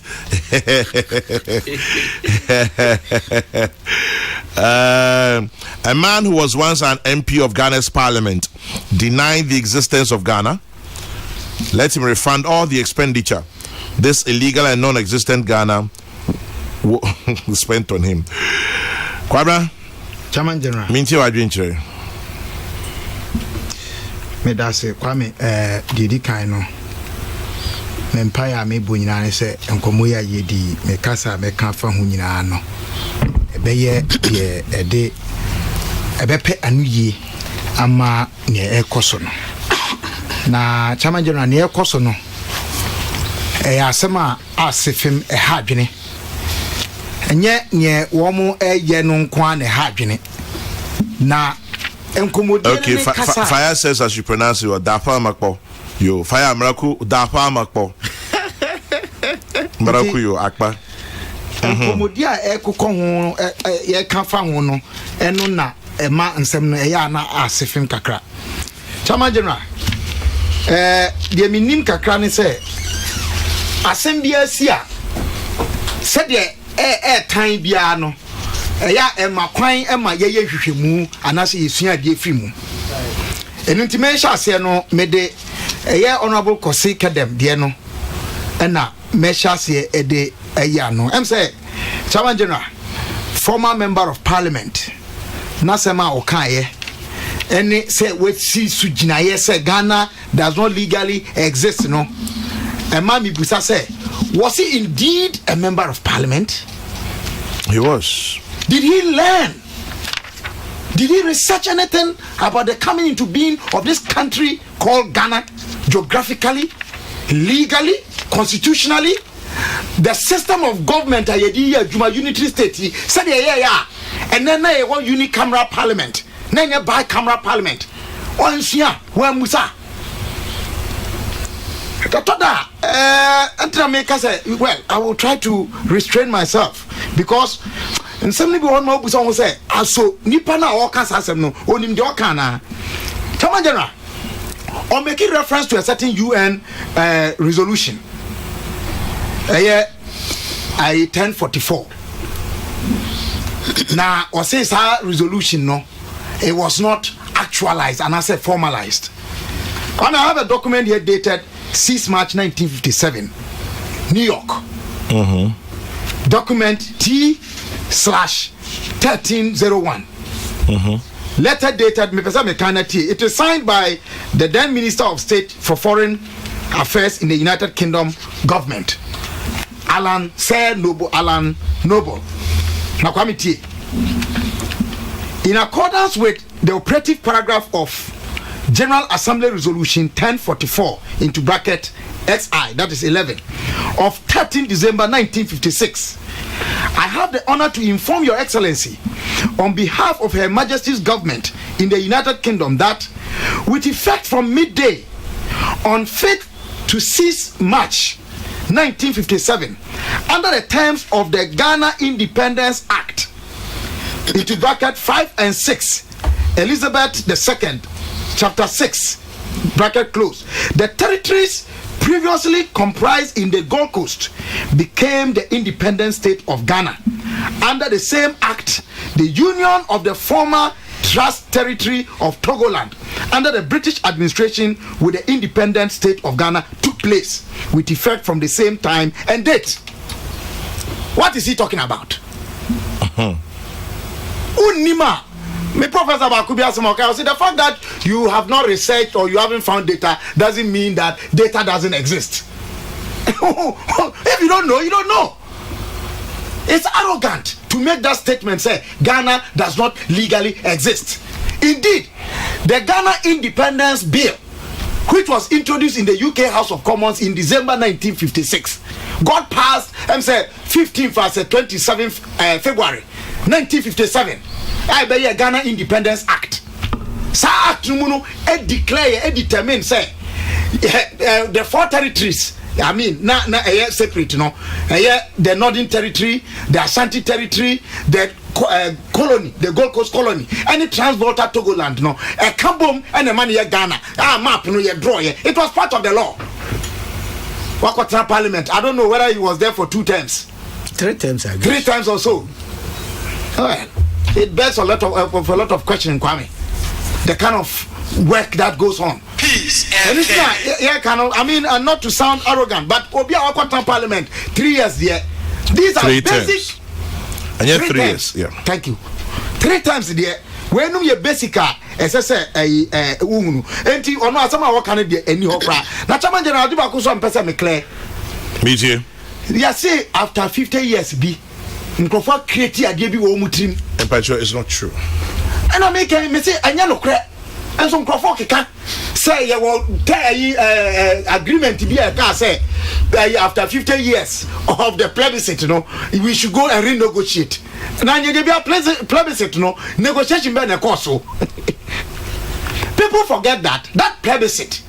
A man who was once an MP of Ghana's parliament denied the existence of Ghana. Let him refund all the expenditure this illegal and non-existent Ghana spent on him. Kwabra, Chairman General. Minti wa dwinchire. Me da se Kwame didi kan no. Me mpaya me bo nyina ne se enkomo ya yedi me kasa me kan fa hu nyina no. Ebeye de ede ebepe anuye ama ne ekoso no. Na Chairman General ne ekoso no. Asema asefim ha dwene. Enye nye wo mu eye no nkwa ne ha dwene. Na okay, Fire says as you pronounce it, Dapa Makpo. Yo, Fire Miracle, Dapa Makpo. Miracle, yo, Akpa. Enkomodia ekoko ho ye kan fa ho no eno na ema nsem no eya na asefim kakra. Chairman General, de minim kakra ne se asem bia si a se de tan bia no eya ema kwan ema ye hwehwemu anase yesua de afimu enunti mensha ase no mede eya honorable Kosi Kedem de no na mensha ase ede eya no em say Chairman General, former member of parliament nasema okaye any say we see sujinaye say Ghana does not legally exist no. And Mami Busa say, was he indeed a member of parliament? He was. Did he learn? Did he research anything about the coming into being of this country called Ghana, geographically, legally, constitutionally? The system of government, unitary state, said and then they want unicameral parliament, then a bicameral parliament. Musa. Well, I will try to restrain myself because in some people want to say, so nipa na oka sasem no onim de oka na. Chairman General, or making reference to a certain UN resolution. 1044. Now, or says our resolution no, it was not actualized and I said formalized. And I have a document here dated 6 March 1957, New York. Document T/1301. Letter dated it is signed by the then Minister of State for Foreign Affairs in the United Kingdom government, Alan Noble. In accordance with the operative paragraph of General Assembly Resolution 1044 into bracket XI, that is 11, of 13 December 1956, I have the honor to inform Your Excellency on behalf of Her Majesty's government in the United Kingdom that with effect from midday on 5th to 6th March 1957, under the terms of the Ghana Independence Act, into bracket 5 and 6, Elizabeth II, Chapter 6, bracket close, the territories previously comprised in the Gold Coast became the independent state of Ghana. Under the same act, the union of the former Trust Territory of Togoland under the British administration with the independent state of Ghana took place with effect from the same time and date. What is he talking about? Unima. Me Professor Bakubia Samoka, say the fact that you have not researched or you haven't found data doesn't mean that data doesn't exist. If you don't know, you don't know. It's arrogant to make that statement, say Ghana does not legally exist. Indeed, the Ghana Independence Bill, which was introduced in the UK House of Commons in December 1956, got passed, 27th February 1957. I be a Ghana Independence Act. Sa act declare, determine, say the 4 territories. I mean, na separate, no. The Northern Territory, the Ashanti Territory, the colony, the Gold Coast colony, and the Transvolta Togoland, no. A Kabum and the money Ghana. Map, no, you draw. It was part of the law. Wakota Parliament. I don't know whether he was there for 2 terms. 3 terms, I guess. 3 times or so. Alright. It bears a lot of questioning, Kwame. The kind of work that goes on. Peace and it's not, I mean, not to sound arrogant, but Obia Wakota Parliament, 3 years there. These are 3 basic. Terms. And yet 3 years, yeah. Thank you. 3 times there. When you basic as I say, enti ono asama wa kan de ani ho kra. Na chama general di ba ko so mpesa me clear. Me too. Ya say after 50 years bi nkofo create ade bi wo mutrim. Empathy is not true. And I make me say anya no kra. And some nkofo keka say you will agreement bi e ka say after 50 years of the plebiscite, you know, we should go and renegotiate. Now you be a plebiscite, you know, negotiation be na course. People forget that plebiscite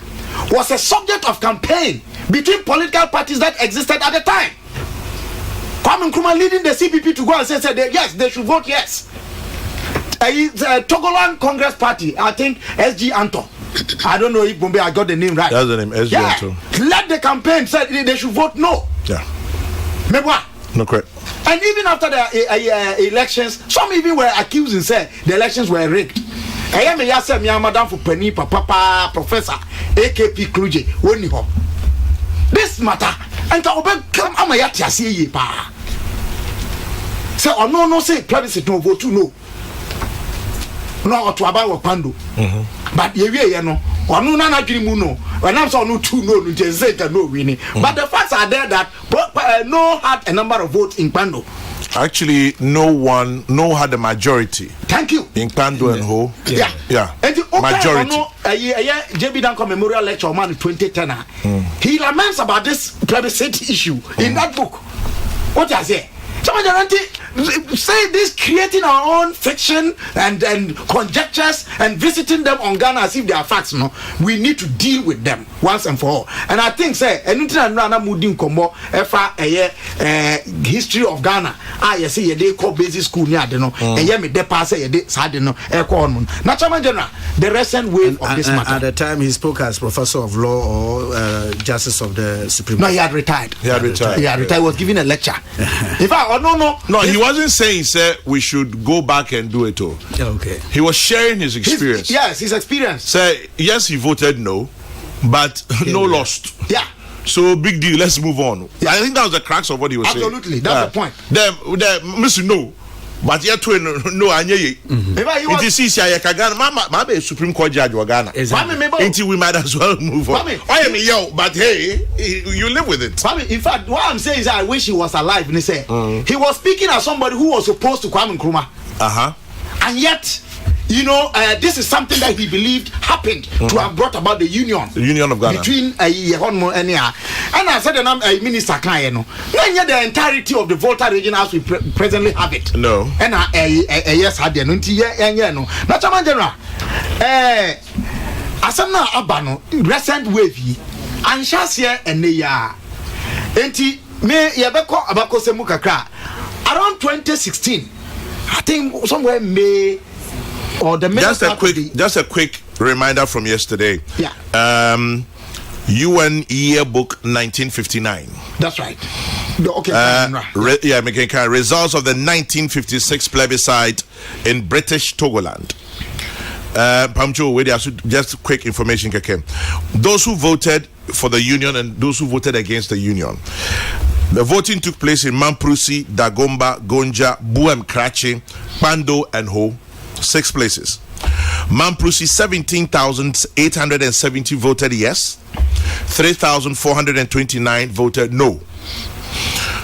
was a subject of campaign between political parties that existed at the time. Kwame Nkrumah leading the CPP to go and say yes, they should vote yes. Togoland Congress Party, I think SG Anto. I don't know if Bombay I got the name right. That's the name, SG Anto. Let the campaign say they should vote no. Yeah. Mebwa. No correct. And even after the elections, some even were accused and said the elections were rigged. I am a yasa mi madam for Penny Papa Professor AKP Kluje woni ho. This matter and ka obe come amayati asiye pa. Say or no say plebiscite no vote no. No to about Pando. But ye no or no na adwiri mu no. When I'm so no two no say no winning. But the facts are there that no had a number of votes in Pando. Actually, no had a majority. Thank you. In Pando and Ho. Yeah. And the majority. JB Danko Memorial Lecture man 2010. He laments about this plebiscite issue in that book. What I say? Somebody say this creating our own fiction and conjectures and visiting them on Ghana as if they are facts. No, we need to deal with them once and for all. And I think say anything another moving combo history of Ghana. I say they call basic school near the no. And me de pass say they sad no. Natural general the recent wave of this matter. At the time he spoke as professor of law or justice of the Supreme Court. No, he had retired. He had retired. He was giving a lecture. In fact, no, he wasn't saying we should go back and do it all. Okay. He was sharing his experience. His experience. Say yes, he voted no, but no lost. Yeah. So big deal. Let's move on. Yeah. I think that was the crux of what he was saying. Absolutely, that's the point. Mr. No. But yet to no anye. It is easy. I can Ghana. Maybe Supreme Court judge or Ghana. Until we might as well move on. I am yo, but hey, you live with it. In fact, what I'm saying is I wish he was alive. And he said he was speaking as somebody who was opposed to Kwame Nkrumah. And yet, you know, this is something that he believed happened to have brought about the union of Ghana between and I said the minister Kayeno. The entirety of the Volta region as we presently have it. No. And yes, I didn't. No. Not a general. Asana Abano recent wave and Shasia and Neya. Enti me Yabeko Abako Semukakra around 2016. I think somewhere May. Or the just a quick reminder from yesterday. Yeah. UN Yearbook 1959. That's right. Results of the 1956 plebiscite in British Togoland. Pamcho, wait, just quick information, Keke. Those who voted for the union and those who voted against the union. The voting took place in Mamprusi, Dagomba, Gonja, Buem Krachi, Pando, and Ho. 6 places. Mamprusi, 17,870 voted yes. 3,429 voted no.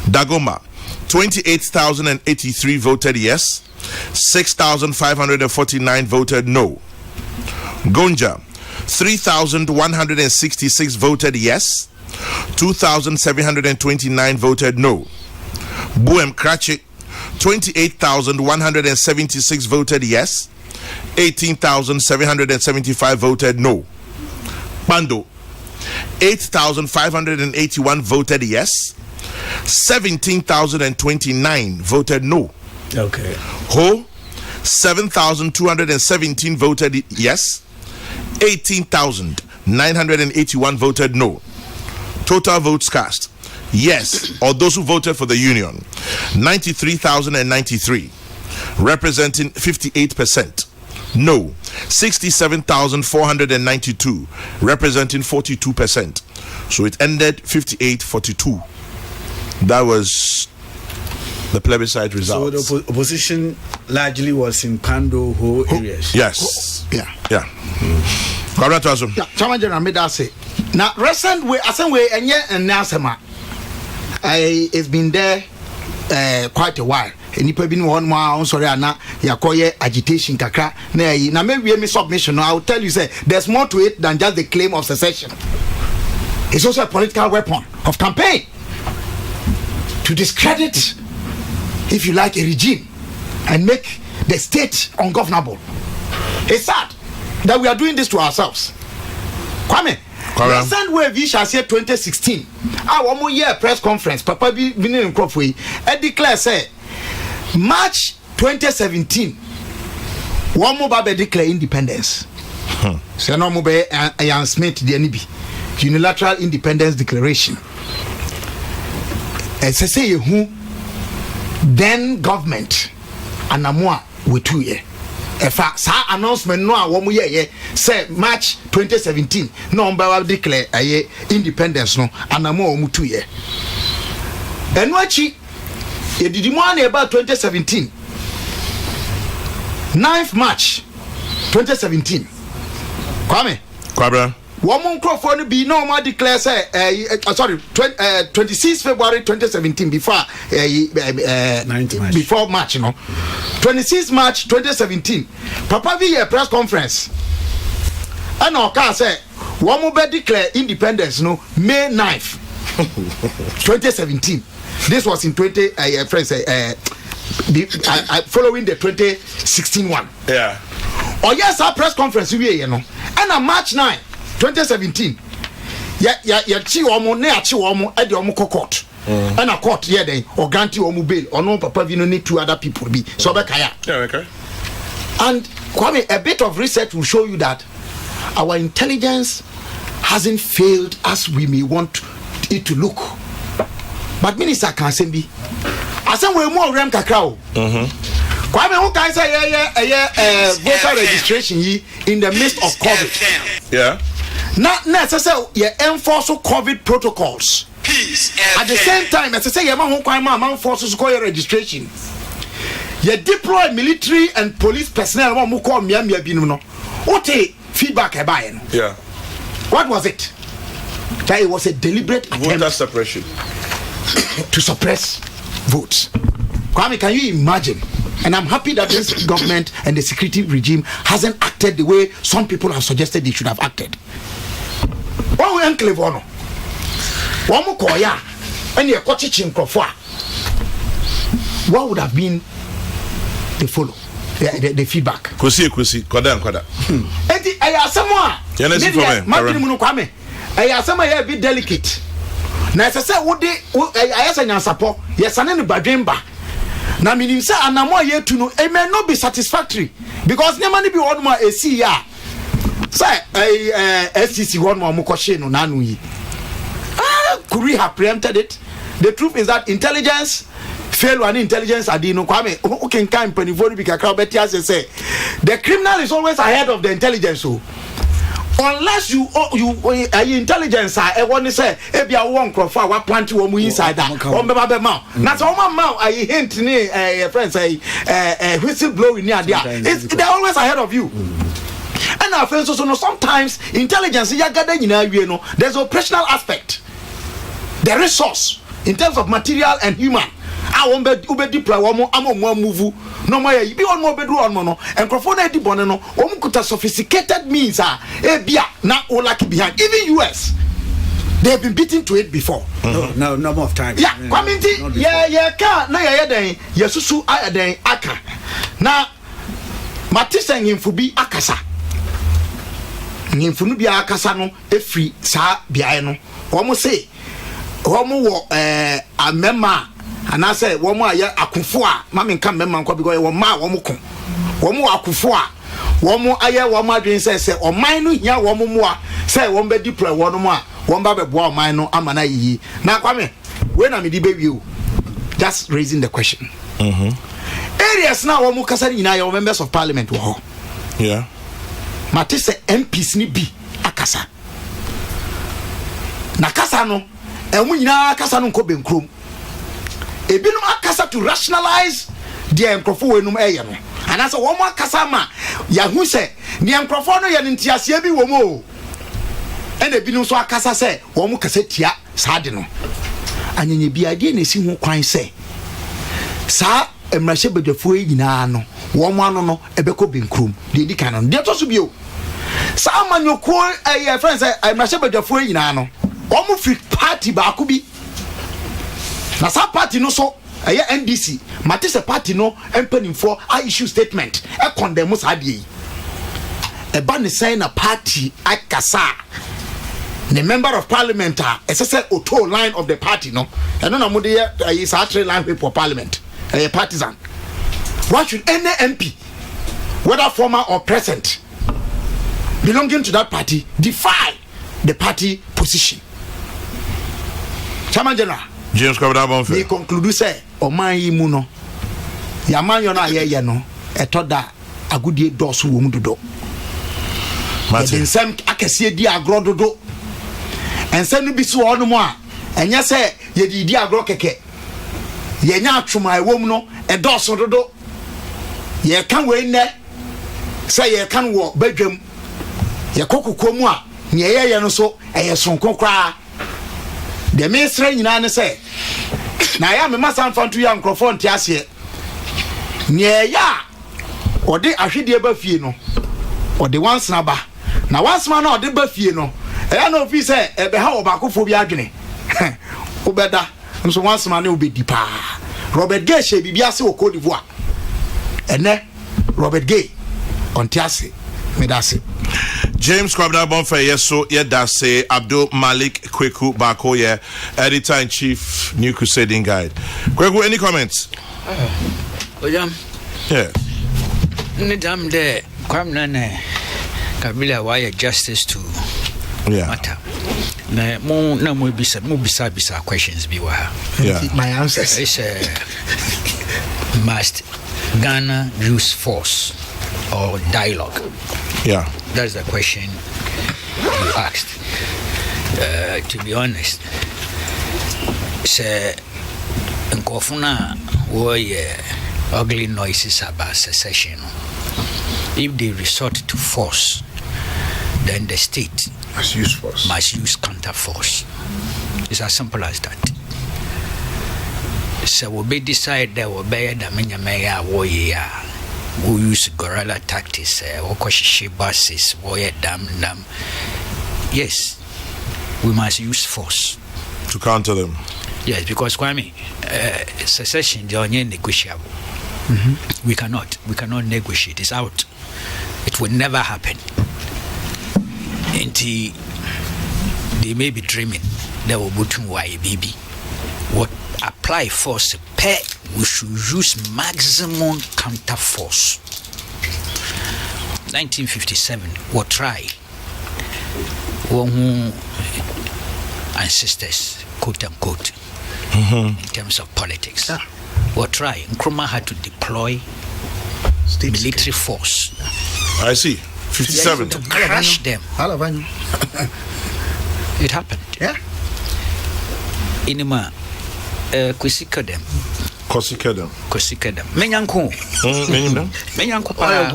Dagomba, 28,083 voted yes. 6,549 voted no. Gonja, 3,166 voted yes. 2,729 voted no. Buem Krachi, 28,176 voted yes. 18,775 voted no. Pando, 8,581 voted yes. 17,029 voted no. Okay. Ho, 7,217 voted yes. 18,981 voted no. Total votes cast yes, or those who voted for the union, 93,093, representing 58%. No, 67,492, representing 42%. So it ended 58-42. That was the plebiscite result. So the opposition largely was in Pando Ho areas. Yes. Yeah. Yeah. Congratulations. Yeah. Chairman General made that say. Now recent way, as way, and yet and Nasama, it's been there quite a while. And you been one more sorry na yakoye agitation kakra na maybe me submission. I will tell you say there's more to it than just the claim of secession. It's also a political weapon of campaign to discredit, if you like, a regime and make the state ungovernable. It's sad that we are doing this to ourselves. Kwame, the same way we shall say 2016. Our 1 year press conference, Papa Binin and Crawford, declare say March 2017. One more baby declare independence. So no more be Ian Smith the NB unilateral independence declaration. As I say, who then government and Amua with 2 years. If a announcement no 1 year say March 2017 no mba declare independence no and Amua 2 years. And wachi e did money about 2017 9th March 2017. Kwame Kwabra. One microphone be no more declare say 26 February 2017 before 9th March. Before March 26 March 2017 Papa V a press conference and Oka say one more declare independence May 9th 2017. This was in following the 2016 one. Yeah. Oh yes, our press conference we and on March 9 2017 ya chi omo na ya chi omo e de omo court and a court here then or grant you omo bail or no Papa Vino need 2 other people be so be kaya. Yeah, okay. And Kwame, a bit of research will show you that our intelligence hasn't failed as we may want it to look. But Minister can say be as we more rem kakra o. Kwame, who can say voter registration in the midst of COVID? Yeah. Not necessarily enforce COVID protocols. Peace. At the same time, as I say, man forces call your registration. You deploy military and police personnel. Who call me binuno. What feedback I Yeah. What was it? That it was a deliberate attempt voter suppression to suppress votes. Kwame, can you imagine? And I'm happy that this government and the security regime hasn't acted the way some people have suggested they should have acted. What we enclave on? One more koya and your coaching crofwa. What would have been the follow? The feedback. Kwada. Eti aya someone. Kwame. Aya someone here be delicate. Na say wo aya say nyansapo. Yes anen badwemba. Na meaning say anamo yetu no it may not be satisfactory because never be one more a see ya. Say SCC one more mukoshe no nanu yi. Could we have preempted it? The truth is that intelligence fail an intelligence adino kwame who can kind penivori bi kakra betia say the criminal is always ahead of the intelligence so unless you intelligence e won say e bia won crofo wa plant wo mu inside that on be ba ma na so ma I hint ni friends say whistle blowing ni ade they always ahead of you. And our friends also know sometimes intelligence ya gather nyina wie no there's operational aspect, the resource in terms of material and human. I won't be deploy one more move no more you be on more bedroom on mono and crofona di bonano kuta sophisticated means bia na all like behind even US they have been beaten to it before. No number of times. Yeah, community yeah ka na ya den yesusu ayaden aka na matisa ngimfu bi akasa ngimfu no bi akasa no efri sa bia no omo say omo wo amema and I say one more akufua mami nka memma nko because one ma one ko one more akufua one more aye one more dwen say o man no hia one more say one be deploy one more one ba be boa man no amana yi na kwame we na me di be wi just raising the question. Areas now one more kasa nyina your members of parliament wo ho yeah mate say MPs ni bi akasa na kasa no emu nyina kasa no nko benkrom ebinum akasa to rationalize the enkrofo wenum eye no anasa wo mo akasa ma ya hu se ne enkrofo no ye ntiase bi wo mo ene ebinum so akasa se wo mo kasa tia saade no anyenye bi ade na si ho kwan se sa emrahye bedwafo nyina no wo mo ano no ebeko benkrom de di kan no de to so bio sa amanyoko eye friends emrahye bedwafo nyina no wo mo free party ba ko bi na sa party no so NDC matise party no empanimfo I issue statement e condemn sa de e ba ne sign na party akasa the member of parliament say auto line of the party no eno na mo de is a three line for parliament partisan. Why should any MP whether former or present belonging to that party defy the party position? Chairman General James Kwabena we conclude say oman yi mu no ya man yo na ye no etoda agudie doso wo mu dodo Martin ensem akese di agro dodo ensem no bi so ono mo a enya se ye di agro keke ye nya atwoma e wo mu no e doso dodo ye kan we ne say ye kan wo badwam ye Kokrokoo mu a ne ye no so e ye sonko kra the minister nyina ne say na ya me masan fantu ya microphone ti ase ne ya ode ahwede ba fie no ode once na ba na once ma na ode ba fie no ya na ofi say e be ha obakofo bi adwene obeda nso once ma na obedi pa Robert Gay she bibia se o Cote d'Ivoire ene Robert Gay on ti ase me da se James Kwabena Bonfe yeso yedase Abdul Malik Kweku Bako ye editor-in-chief New Crusading Guide. Kweku, any comments? Ojam. Yeah. Ni dam de kwamna ne kabila why justice to matter. Na mo na mo bisa questions bi wa. Yeah. My answers. It's must Ghana use force or dialogue? Yeah. That's the question you asked. To be honest, say Nkofuna were ugly noises about secession. If they resort to force, then the state must use force. Must use counter force. It's as simple as that. So we decide that we bear the menya warrior. We use guerrilla tactics, buses, dam. Yes, we must use force to counter them. Yes, because Kwame, secession is negotiable. We cannot negotiate. It's out. It will never happen. Until they may be dreaming that will be to baby. What apply force? We should use maximum counter force. 1957, we'll try. One ancestors, quote unquote, in terms of politics. or try. Nkrumah had to deploy military force. I see. 57 to crush them. It happened. Yeah. Inima Kosika them. Menyanko. Menyanko pa.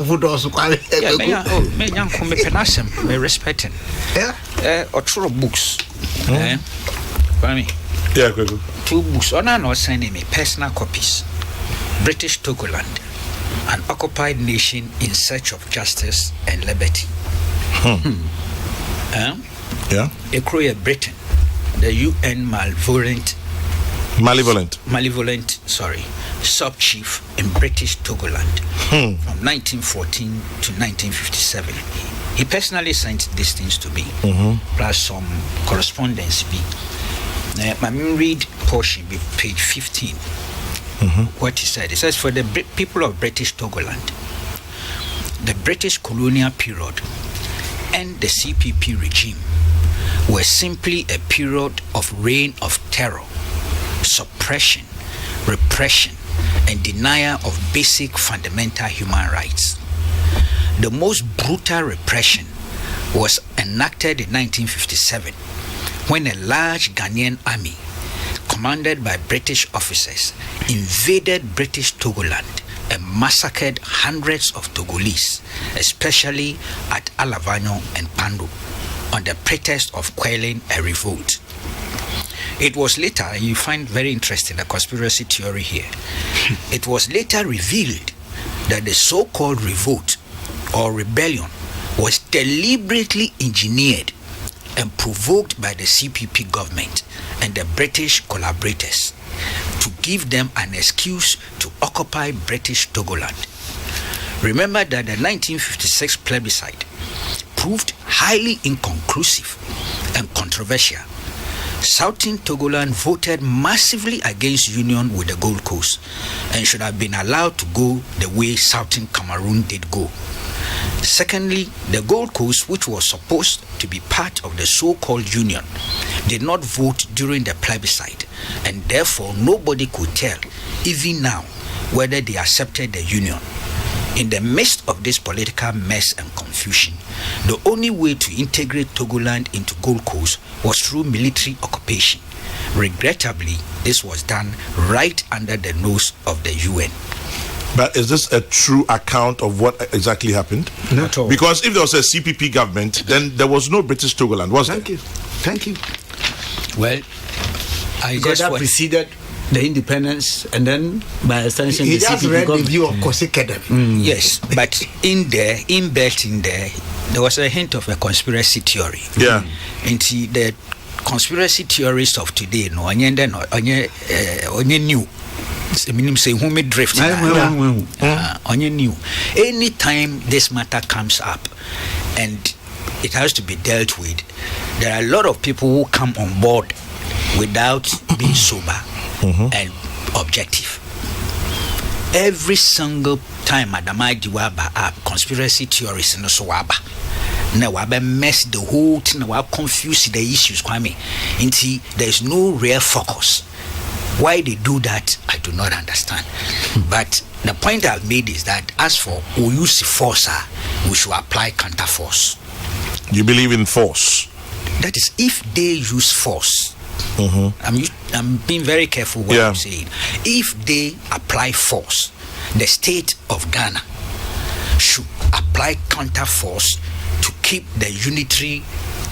Menyanko me penasem me respecting. Yeah. Otro books. Me. Yeah, quick. 2 books. Ona no sending me personal copies. British Togoland, an occupied nation in search of justice and liberty. Yeah. Ekroye Britain, the UN malevolent, sub-chief in British Togoland from 1914 to 1957. He personally sent these things to me, plus some correspondence. Let me read portion, page 15. What he said. He says, for the people of British Togoland, the British colonial period and the CPP regime were simply a period of reign of terror, suppression, repression, and denial of basic fundamental human rights. The most brutal repression was enacted in 1957 when a large Ghanaian army commanded by British officers invaded British Togoland and massacred hundreds of Togolese, especially at Alavanyo and Pando, on the pretext of quelling a revolt. It was later, and you find very interesting the conspiracy theory here, it was later revealed that the so-called revolt or rebellion was deliberately engineered and provoked by the CPP government and the British collaborators to give them an excuse to occupy British Togoland. Remember that the 1956 plebiscite proved highly inconclusive and controversial. Southern Togoland voted massively against union with the Gold Coast and should have been allowed to go the way Southern Cameroon did go. Secondly, the Gold Coast, which was supposed to be part of the so-called union, did not vote during the plebiscite, and therefore nobody could tell, even now, whether they accepted the union. In the midst of this political mess and confusion, the only way to integrate Togoland into Gold Coast was through military occupation. Regrettably, this was done right under the nose of the UN. But is this a true account of what exactly happened? Not at all. Because if there was a CPP government, then there was no British Togoland, was there? Thank you. Well, because that preceded the independence, and then by extension, he the just CPP read government. the view of Kosikede. Yes, but inbuilt in there was a hint of a conspiracy theory. Yeah. And see, the conspiracy theorists of today, no, onye new. I mean, say who may drift. Onye new. Anytime this matter comes up, and it has to be dealt with, there are a lot of people who come on board without being sober and objective. Every single time Adamai Diwaba up, conspiracy theorists in the Swaba. Now I mess the whole thing, I confuse the issues, Kwame. Until there is no real focus. Why they do that, I do not understand. But the point I've made is that as for we use force, we should apply counter force. You believe in force? That is, if they use force. I'm being very careful what I'm saying. If they apply force, the state of Ghana should apply counter force to keep the unitary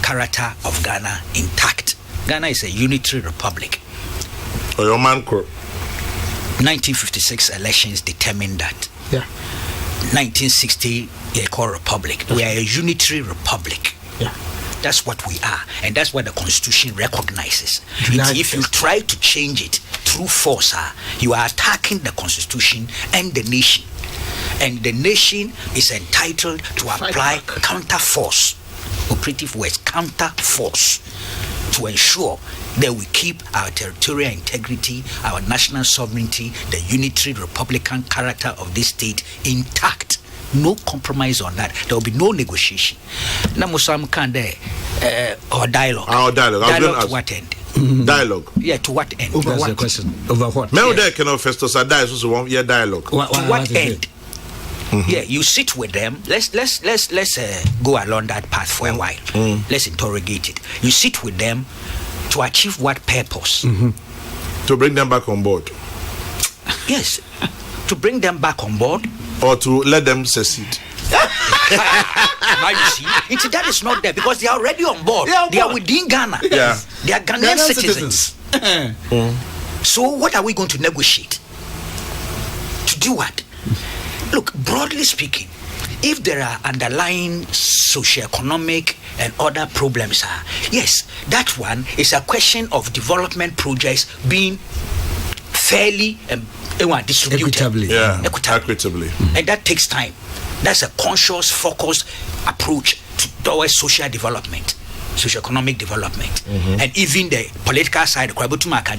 character of Ghana intact. Ghana is a unitary republic. 1956 elections determined that. 1960 a core republic. We are a unitary republic. That's what we are, and that's what the Constitution recognizes. If you try to change it through force, you are attacking the Constitution and the nation. And the nation is entitled to apply counter force, operative words, counter force, to ensure that we keep our territorial integrity, our national sovereignty, the unitary republican character of this state intact. No compromise on that. There will be no negotiation. Now, Musam can or dialogue. Our dialogue. Dialogue to what end? Dialogue. Yeah, to what end? Over what? Question. Over what? Now there can first so one year dialogue. To what end? Yeah, you sit with them. Let's go along that path for a while. Let's interrogate it. You sit with them to achieve what purpose? To bring them back on board. Yes, to bring them back on board, or to let them succeed. Now you see, that is not there because they are already on board. They are within Ghana. Yeah, they are Ghanaian citizens. So what are we going to negotiate? To do what? Look, broadly speaking, if there are underlying socioeconomic and other problems, yes, that one is a question of development projects being fairly distributed. Equitably. And that takes time. That's a conscious, focused approach towards social development, socioeconomic development, and even the political side,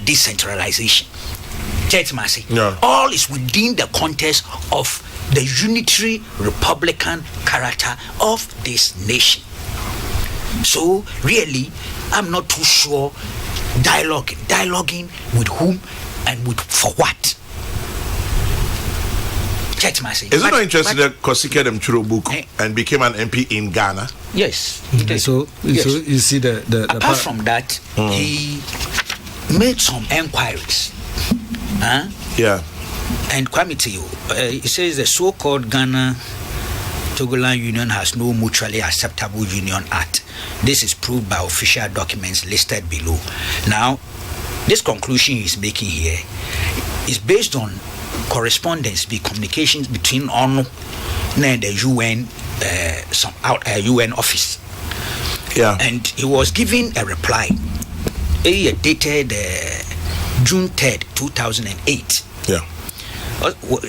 decentralization. All is within the context of the unitary republican character of this nation. So really, I'm not too sure dialoguing with whom and with for what. Is it not interesting that Kosike Demchuro book and became an MP in Ghana? Yes. So you see the apart from that, he made some enquiries. Yeah. And Kwame to you, it says the so-called Ghana Togoland Union has no mutually acceptable union act. This is proved by official documents listed below. Now, this conclusion he's making here is based on correspondence, communications between ONU and the UN, UN office. Yeah. And he was given a reply, dated June 3rd, 2008. Yeah.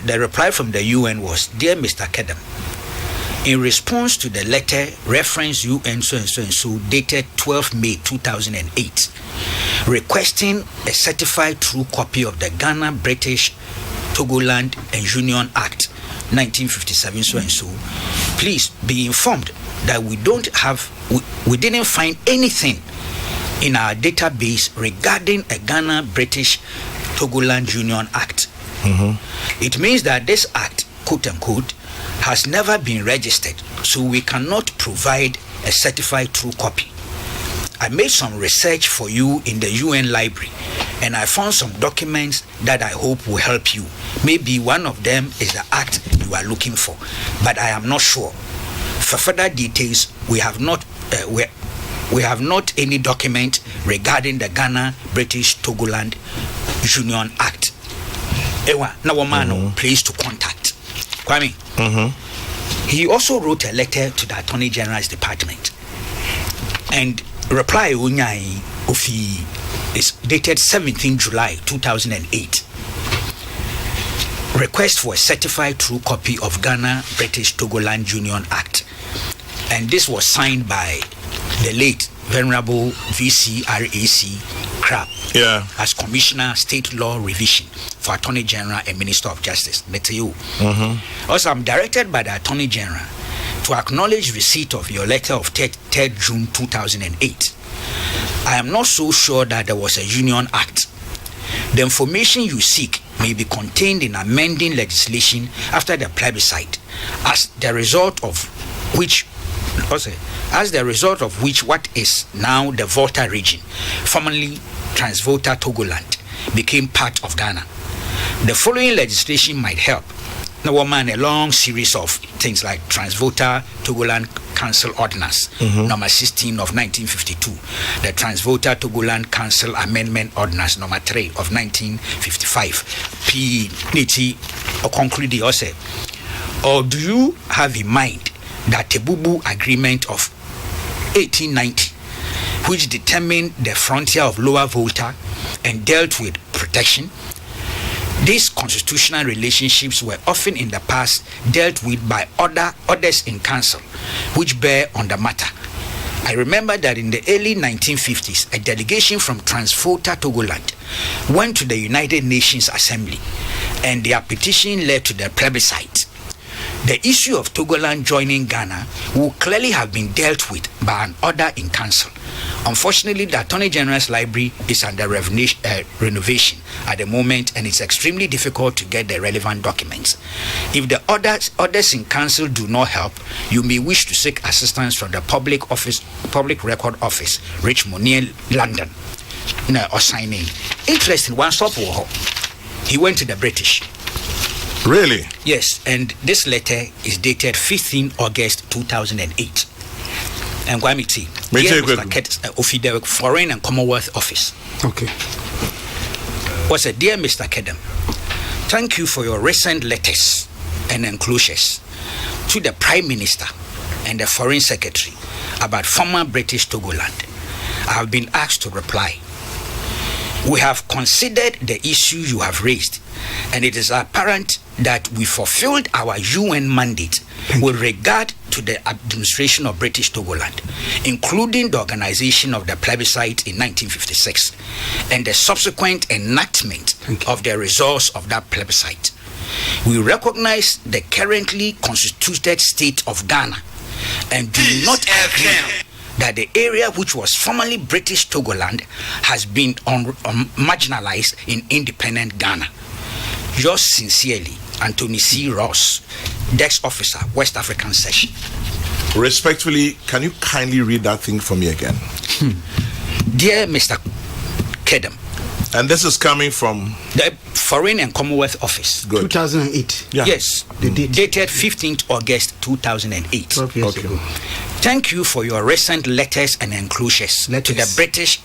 The reply from the UN was, Dear Mr. Kedem, in response to the letter reference UN so dated 12 May 2008, requesting a certified true copy of the Ghana British Togoland and Union Act 1957 so please be informed that we didn't find anything in our database regarding a Ghana British Togoland Union Act. It means that this act, quote unquote, has never been registered, so we cannot provide a certified true copy. I made some research for you in the UN library and I found some documents that I hope will help you. Maybe one of them is the act you are looking for, but I am not sure. For further details, we have not any document regarding the Ghana British Togoland Union Act. Please to contact Kwame. He also wrote a letter to the Attorney General's department, and reply is dated 17 July 2008. Request for a certified true copy of Ghana British Togoland Union Act, and this was signed by the late Venerable VCRAC Crab as Commissioner State Law Revision for Attorney General and Minister of Justice. Also, I'm directed by the Attorney General to acknowledge receipt of your letter of 3rd June 2008. I am not so sure that there was a Union Act. The information you seek may be contained in amending legislation after the plebiscite, as the result of which what is now the Volta region, formerly Transvolta Togoland, became part of Ghana. The following legislation might help. Now, a long series of things like Transvolta Togoland Council Ordinance, number 16 of 1952, the Transvolta Togoland Council Amendment Ordinance, number 3 of 1955. P. Niti Okonkridi Ose. Or do you have in mind that Tebubu Agreement of 1890, which determined the frontier of Lower Volta and dealt with protection? These constitutional relationships were often in the past dealt with by others in council, which bear on the matter. I remember that in the early 1950s, a delegation from Transvolta Togoland went to the United Nations Assembly, and their petition led to the plebiscite. The issue of Togoland joining Ghana will clearly have been dealt with by an order in council Unfortunately, the Attorney General's library is under renovation at the moment, and it's extremely difficult to get the relevant documents. If the orders in council do not help, you may wish to seek assistance from the Public Record Office, Richmond, near London, or signing. Interesting, one stop. He went to the British. Really? Yes, and this letter is dated 15 August 2008. And Kwamiti, of the Foreign and Commonwealth Office. Okay. Was a dear Mr. Kedem, thank you for your recent letters and enclosures to the Prime Minister and the Foreign Secretary about former British Togoland. I have been asked to reply. We have considered the issue you have raised, and it is apparent that we fulfilled our UN mandate with regard to the administration of British Togoland, including the organization of the plebiscite in 1956 and the subsequent enactment of the results of that plebiscite. We recognize the currently constituted state of Ghana and do not agree that the area which was formerly British Togoland has been marginalized in independent Ghana. Yours sincerely, Anthony C. Ross, Desk Officer, West African Session. Respectfully, can you kindly read that thing for me again? Dear Mr. Kedem. And this is coming from the Foreign and Commonwealth Office. Good. 2008. Yeah. Yes. Dated 15th August 2008. 12 years ago. Thank you for your recent letters and enclosures to the British,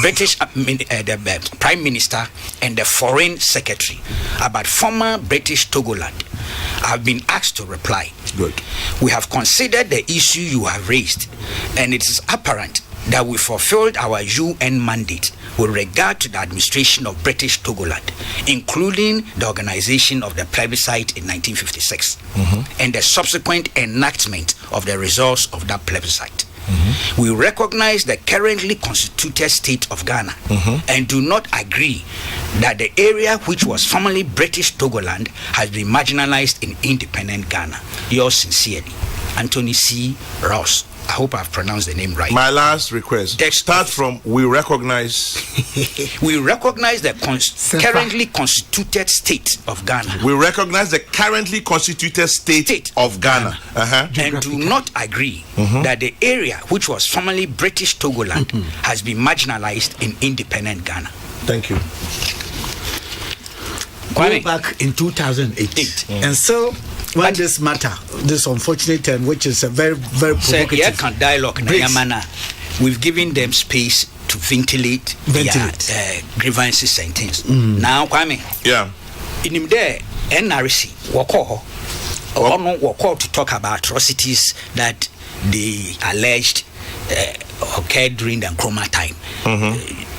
British the Prime Minister and the Foreign Secretary about former British Togoland. I have been asked to reply. Good. We have considered the issue you have raised, and it is apparent that we fulfilled our UN mandate with regard to the administration of British Togoland, including the organization of the plebiscite in 1956 and the subsequent enactment of the results of that plebiscite. We recognize the currently constituted state of Ghana and do not agree that the area which was formerly British Togoland has been marginalized in independent Ghana. Yours sincerely, Anthony C. Ross. I hope I've pronounced the name right. My last request. Start from we recognize. We recognize the currently constituted state of Ghana. We recognize the currently constituted state of Ghana. And do not agree that the area which was formerly British Togoland has been marginalized in independent Ghana. Thank you. Go back in 2008. And so when this matter, this unfortunate term, which is a very, very provocative dialogue, we've given them space to ventilate. Their grievances and things. Now, Kwame, in him there, NRC, walk out to talk about atrocities that they alleged occurred during the Nkrumah time.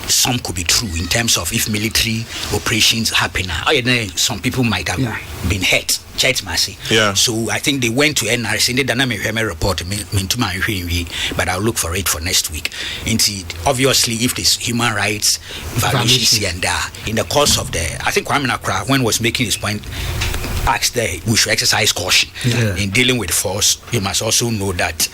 Some could be true in terms of if military operations happen. Some people might have been hurt. So I think they went to NRC. They didn't have a report, but I'll look for it for next week. Indeed, obviously, if there's human rights violations here and there, in the course of I think Kwame Nkrumah, when was making his point, asked that we should exercise caution in dealing with force. You must also know that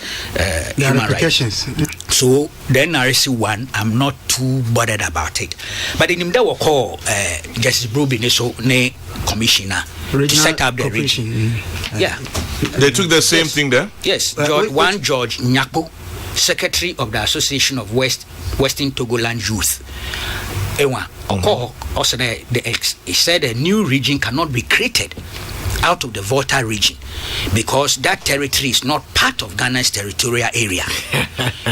human rights. So the NRC one, I'm not too bothered about it. But in him, there were called Justice Broby, so commissioner to set up the region. They took the same thing there. Yes, George Nyakpo, secretary of the Association of Western Togoland Youth. He said a new region cannot be created out of the Volta region because that territory is not part of Ghana's territorial area.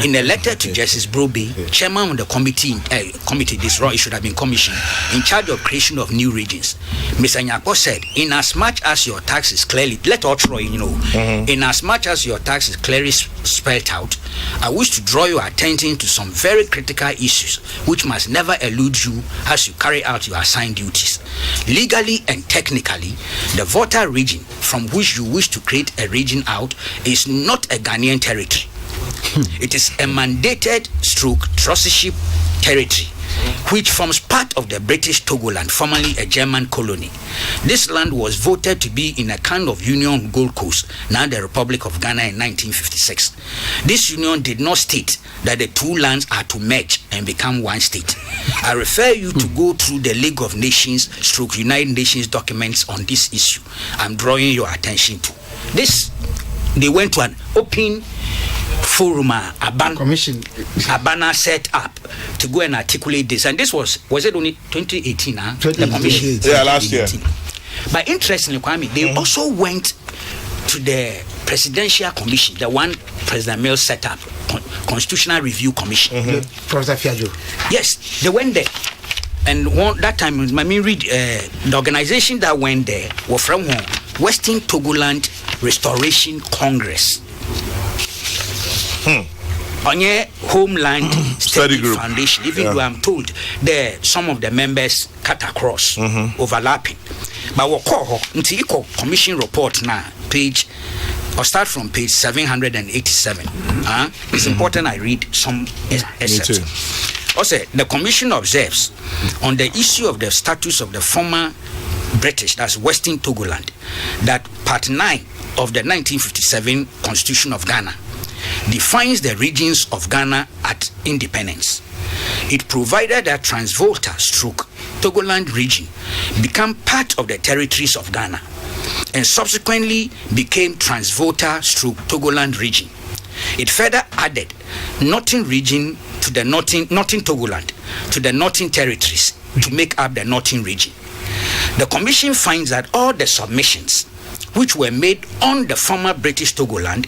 In a letter to Justice Broby, chairman of the committee, this law should have been commissioned in charge of creation of new regions, Mr. Nyako said, in as much as your tax is clearly, in as much as your tax is clearly spelled out, I wish to draw your attention to some very critical issues which must never elude you as you carry out your assigned duties. Legally and technically, the Volta region from which you wish to create a region out is not a Ghanaian territory. It is a mandated trusteeship territory which forms part of the British Togoland, formerly a German colony. This land was voted to be in a kind of union with Gold Coast, now the Republic of Ghana, in 1956. This union did not state that the two lands are to merge and become one state. I refer you to go through the League of Nations / United Nations documents on this issue. I'm drawing your attention to this. They went to an open forum, Abana set up to go and articulate this, and this was it only 2018? The commission, yeah, last year. But interestingly, Kwame, they also went to the Presidential Commission, the one President Mills set up, Constitutional Review Commission. Professor Fiajo. Yes, they went there. And that time, the organization that went there were from Western Togoland Restoration Congress. On your Homeland Study Foundation, even though I'm told there some of the members cut across, overlapping. But what call until commission report now, page, or start from page 787. It's important I read some excerpts. Also, the commission observes on the issue of the status of the former British, that's Western Togoland, that part 9 of the 1957 Constitution of Ghana defines the regions of Ghana at independence. It provided that Transvolta / Togoland region become part of the territories of Ghana and subsequently became Transvolta / Togoland region. It further added Northern region to the Northern Togoland to the Northern territories to make up the Northern region. The commission finds that all the submissions which were made on the former British Togoland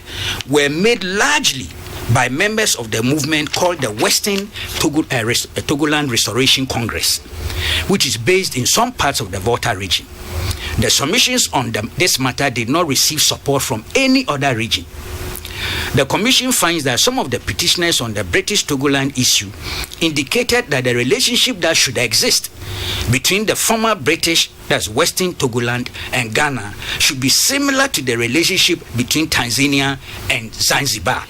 were made largely by members of the movement called the Western Togoland Restoration Congress, which is based in some parts of the Volta region. The submissions on this matter did not receive support from any other region. The commission finds that some of the petitioners on the British Togoland issue indicated that the relationship that should exist between the former British, that's Western Togoland, and Ghana should be similar to the relationship between Tanzania and Zanzibar.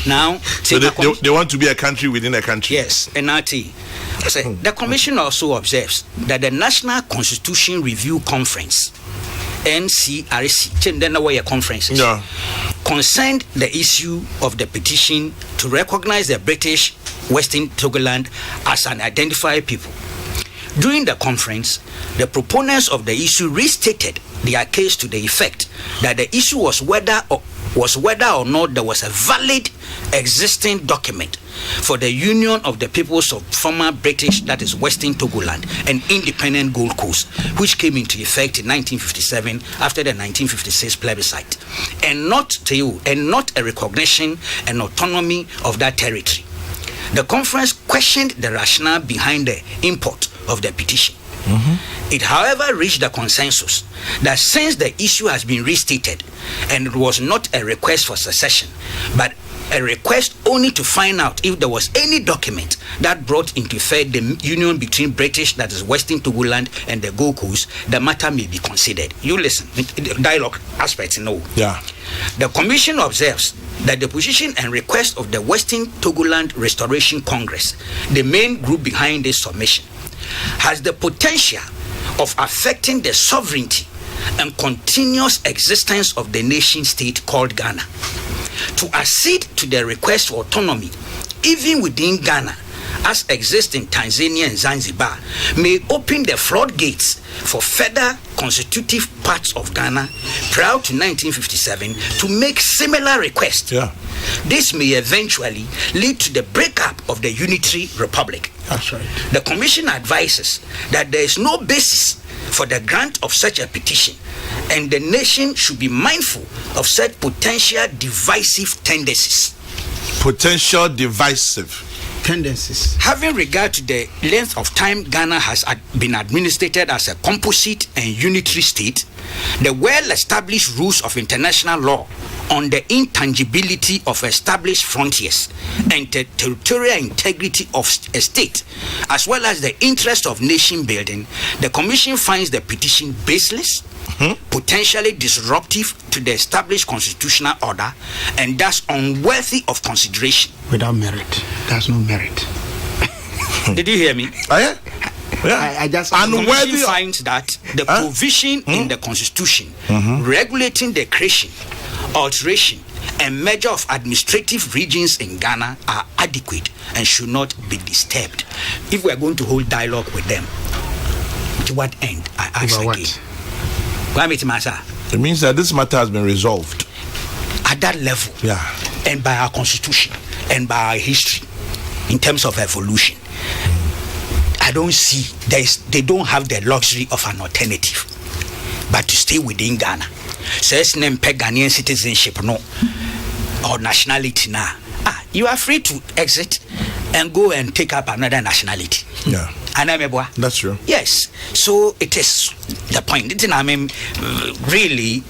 Now, so they want to be a country within a country. Yes, NRT. The commission also observes that the National Constitution Review Conference, NCRC, then away conferences, concerned the issue of the petition to recognize the British Western Togoland as an identified people. During the conference, the proponents of the issue restated their case to the effect that the issue was whether or not there was a valid existing document for the union of the peoples of former British, that is Western Togoland, and independent Gold Coast, which came into effect in 1957 after the 1956 plebiscite, and not a recognition and autonomy of that territory. The conference questioned the rationale behind the import of the petition. It, however, reached the consensus that since the issue has been restated and it was not a request for secession, but a request only to find out if there was any document that brought into effect the union between British, that is Western Togoland, and the Gold Coast, the matter may be considered. You listen, dialogue aspects, no. Yeah. The commission observes that the position and request of the Western Togoland Restoration Congress, the main group behind this submission, has the potential of affecting the sovereignty and continuous existence of the nation state called Ghana. To accede to the request for autonomy, even within Ghana, as exists in Tanzania and Zanzibar, may open the floodgates for further constitutive parts of Ghana prior to 1957 to make similar requests. This may eventually lead to the breakup of the unitary republic. That's right. The commission advises that there is no basis for the grant of such a petition, and the nation should be mindful of such potential divisive tendencies. Potential divisive tendencies. Having regard to the length of time Ghana has been administered as a composite and unitary state, the well-established rules of international law on the intangibility of established frontiers and the territorial integrity of a state, as well as the interest of nation building, the Commission finds the petition baseless, potentially disruptive to the established constitutional order, and thus unworthy of consideration. Without merit. There's no merit. Did you hear me? Yeah. I just the Commission finds that the provision in the Constitution regulating the creation, alteration, and merger of administrative regions in Ghana are adequate and should not be disturbed. If we are going to hold dialogue with them, to what end? I ask again. It means that this matter has been resolved at that level, and by our constitution and by our history in terms of evolution. I don't see they don't have the luxury of an alternative but to stay within Ghana. Says name Ghanaian citizenship no or nationality now. You are free to exit and go and take up another nationality. Yeah. That's true. Yes. So it is the point. I mean, really.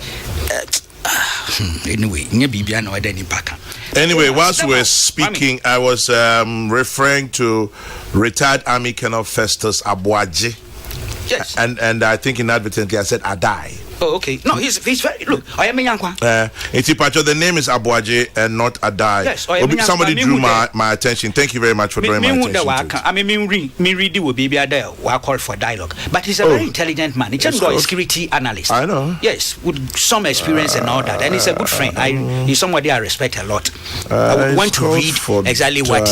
Anyway, whilst we were speaking, I was referring to retired Army Colonel Festus Abuaji. Yes. And I think inadvertently I said Adai. Oh, okay. No, he's very. Look, I am a young one. The name is Abuaji and not Adai. Yes, somebody drew my attention. Thank you very much for drawing my attention. I mean, me read will be there. I call for dialogue. But he's a very intelligent man. He's just a security analyst. I know. Yes, with some experience and all that. And he's a good friend. He's somebody I respect a lot. I would want to read exactly what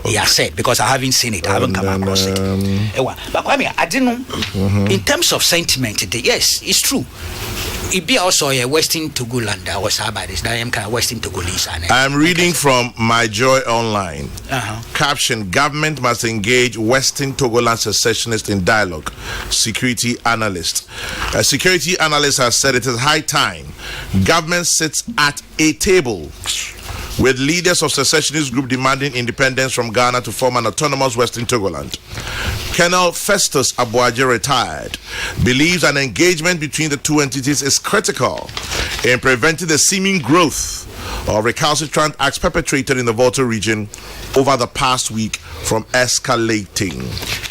he has said because I haven't seen it. I haven't come across it. But I mean, I didn't know. In terms of sentiment, yes, it's true. It be also a Western Togoland. I was about this. I am kind of Western Togolese. I'm reading from My Joy Online. Caption: Government must engage Western Togoland secessionists in dialogue. Security analyst. A security analyst has said it is high time government sits at a table with leaders of secessionist group demanding independence from Ghana to form an autonomous Western Togoland. Colonel Festus Abuaji, retired, believes an engagement between the two entities is critical in preventing the seeming growth of recalcitrant acts perpetrated in the Volta region over the past week from escalating.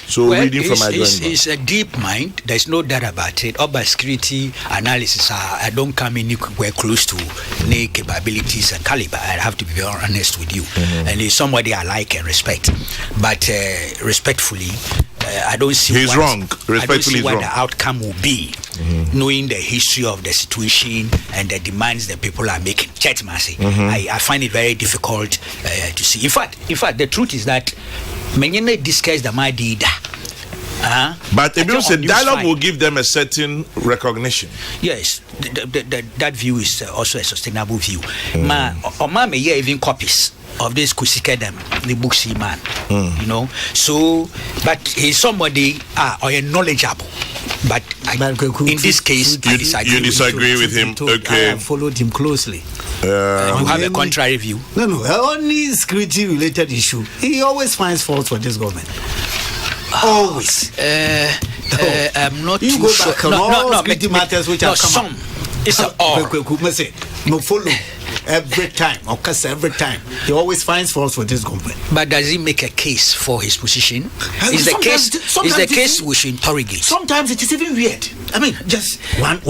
So reading from my it's a deep mind. There's no doubt about it. All by security analysis, I don't come anywhere close to any capabilities and caliber. I have to be very honest with you. And he's somebody I like and respect. But respectfully, I don't see he's wrong. Respectfully, I don't see what wrong. The outcome will be, knowing the history of the situation and the demands that people are making. I find it very difficult to see. In fact, the truth is that many discuss the idea. But the dialogue will give them a certain recognition. Yes, that view is also a sustainable view. May even copies of this Kusikedem, the booksy man, you know. So, but he's somebody or knowledgeable. But in this case, you disagree with him. Okay, I followed him closely. You have a contrary view. No, only security related issue. He always finds faults for this government. Always. I'm not you too go sure. back on all security matters which have come up. It's an all. No follow. Every time he always finds faults for this government. But does he make a case for his position? Is the case we should interrogate? Sometimes it is even weird. I mean, just one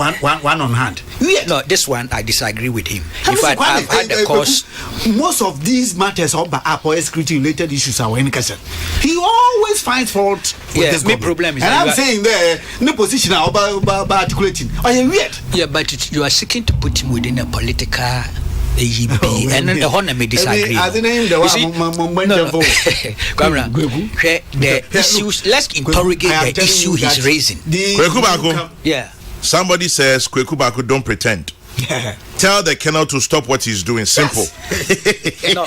on hand. Weird. No, this one I disagree with him. In fact, I've had the course. Most of these matters are security related issues are in Kasa. He always finds fault with this government. Problem is, and I'm saying there, no position about articulating. Are you weird? Yeah, but you are seeking to put him within a political AEB, and the honor may disagree. The issues. Let's interrogate the issue he's raising. Yeah. Somebody says Kweku Bako don't pretend. Tell the colonel to stop what he's doing. Simple. No.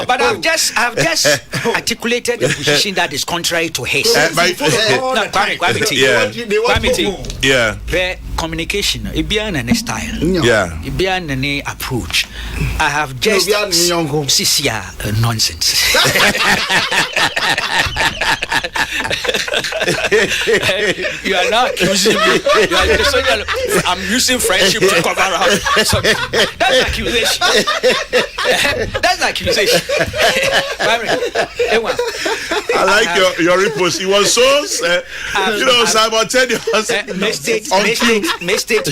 But I've just articulated a position that is contrary to his. Communication. It be an style. Yeah. It be an approach. I have just nonsense. You are not accusing me. I'm using French relationship to cover up something. That's accusation. That's accusation. I like your repost. It was so, simultaneous. Mistake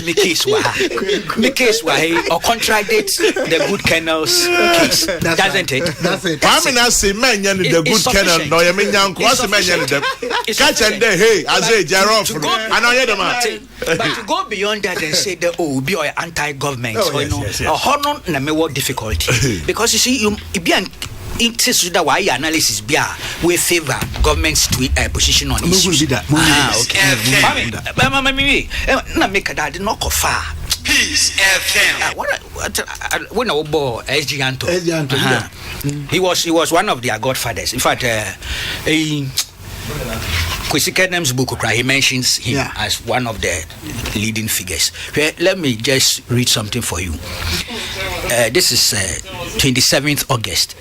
Mikis Wahe or contradicts the good kennels case. Doesn't it? That's it. I mean, I say, man, the good kennel, no, you mean, young Kwasi man, catch and hey, I say, Jarov, I know you're the man. But to go beyond that and say that, be anti-government, or honor na difficulty. Because you see, you be an interest that why analysis be we favor government's position on issues. Okay. Na make that not go far. Peace FM. When I bought SG Anto. He was one of their godfathers. In fact, Kwesi Kenem's book, he mentions him as one of the leading figures. Let me just read something for you. This is 27th August,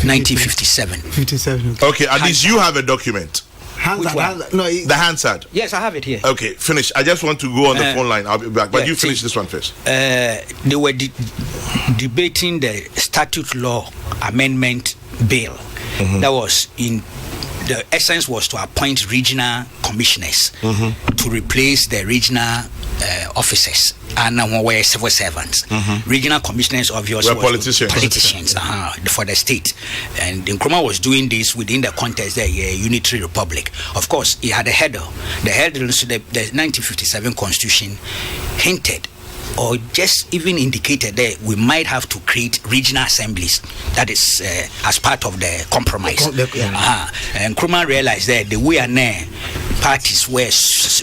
1957. Okay, at least you have a document. The Hansard. Yes, I have it here. Okay, finish. I just want to go on the phone line. I'll be back. But you finish this one first. They were debating the statute law amendment bill. That was in the essence was to appoint regional commissioners to replace the regional officers and were civil servants. Regional commissioners obviously were politicians for the state, and Nkrumah was doing this within the context of the unitary republic. Of course, he had a header. The header to the 1957 constitution hinted or just even indicated that we might have to create regional assemblies. That is as part of the compromise. And Nkrumah realized that the way and parties were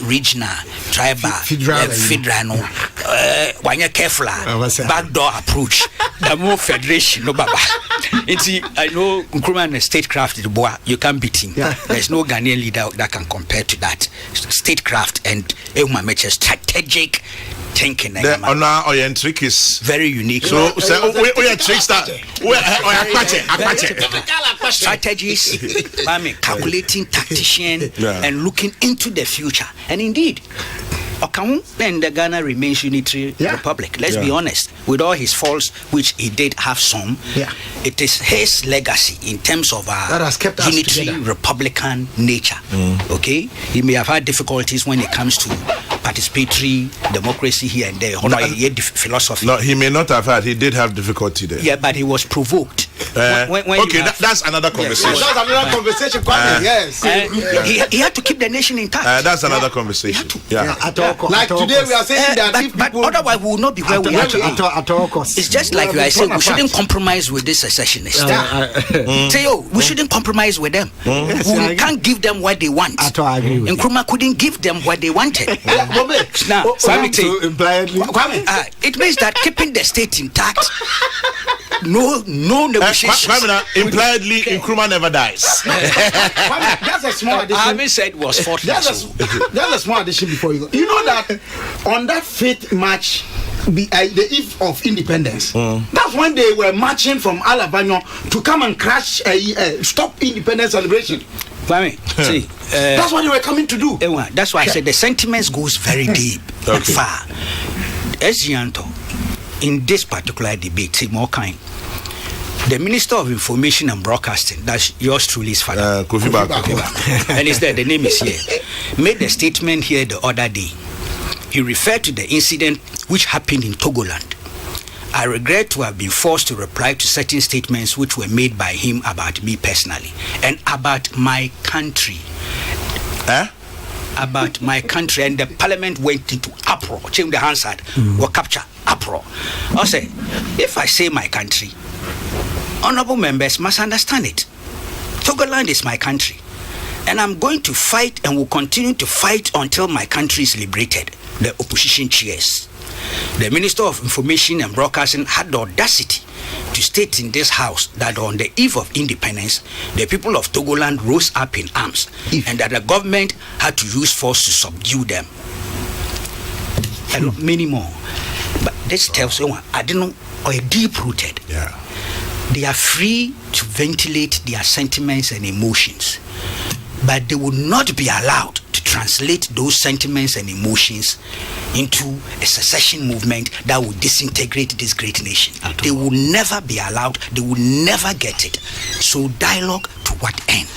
regional, tribal, federal, when you're careful, backdoor approach, the more federation, no baba. I know Nkrumah and statecraft, you can't beat him. There's no Ghanaian leader that can compare to that. Statecraft and strategic thinking. The honor or your trick is very unique. So, we are trickster. Strategies, calculating tactician and looking into the future. And indeed, Okamu and the Ghana remains unitary republic. Let's be honest. With all his faults, which he did have some, it is his legacy in terms of our unitary republican nature. Okay, he may have had difficulties when it comes to participatory democracy here and there. Philosophy. No, he may not have had. He did have difficulty there. Yeah, but he was provoked. That's another conversation. That's another conversation. Yes. He had to keep the nation intact. That's another conversation. Like today, we are saying that but otherwise we will not be where we are today. At all costs. It's just like I said, we shouldn't compromise with this secessionists. Say, we shouldn't compromise with them. We can't give them what they want. At all, I agree with Nkrumah couldn't give them what they wanted. Now, it means that keeping the state intact, no negotiation. Impliedly, Nkrumah never dies. That's a small addition. I haven't said was faultless. That's a small addition before you go. You know that on that 5th March, the eve of independence, that's when they were marching from Alabama to come and crash, stop independence celebration. See, that's what they were coming to do. That's why I said the sentiments goes very deep and far. Esianto, in this particular debate, more kind. The Minister of Information and Broadcasting, that's yours truly, his father, Kofi Bako. And it's there, the name is here, made the statement here the other day. He referred to the incident which happened in Togoland. I regret to have been forced to reply to certain statements which were made by him about me personally and about my country. About my country, and the parliament went into uproar. Change the Hansard were captured uproar. I say, if I say my country, honorable members must understand it. Togoland is my country, and I'm going to fight and will continue to fight until my country is liberated. The opposition cheers. The Minister of Information and Broadcasting had the audacity to state in this house that on the eve of independence, the people of Togoland rose up in arms and that the government had to use force to subdue them. And many more. But this tells you, I don't know, are deep-rooted. They are free to ventilate their sentiments and emotions, but they will not be allowed to translate those sentiments and emotions into a secession movement that will disintegrate this great nation. They will never be allowed. They will never get it. So dialogue to what end?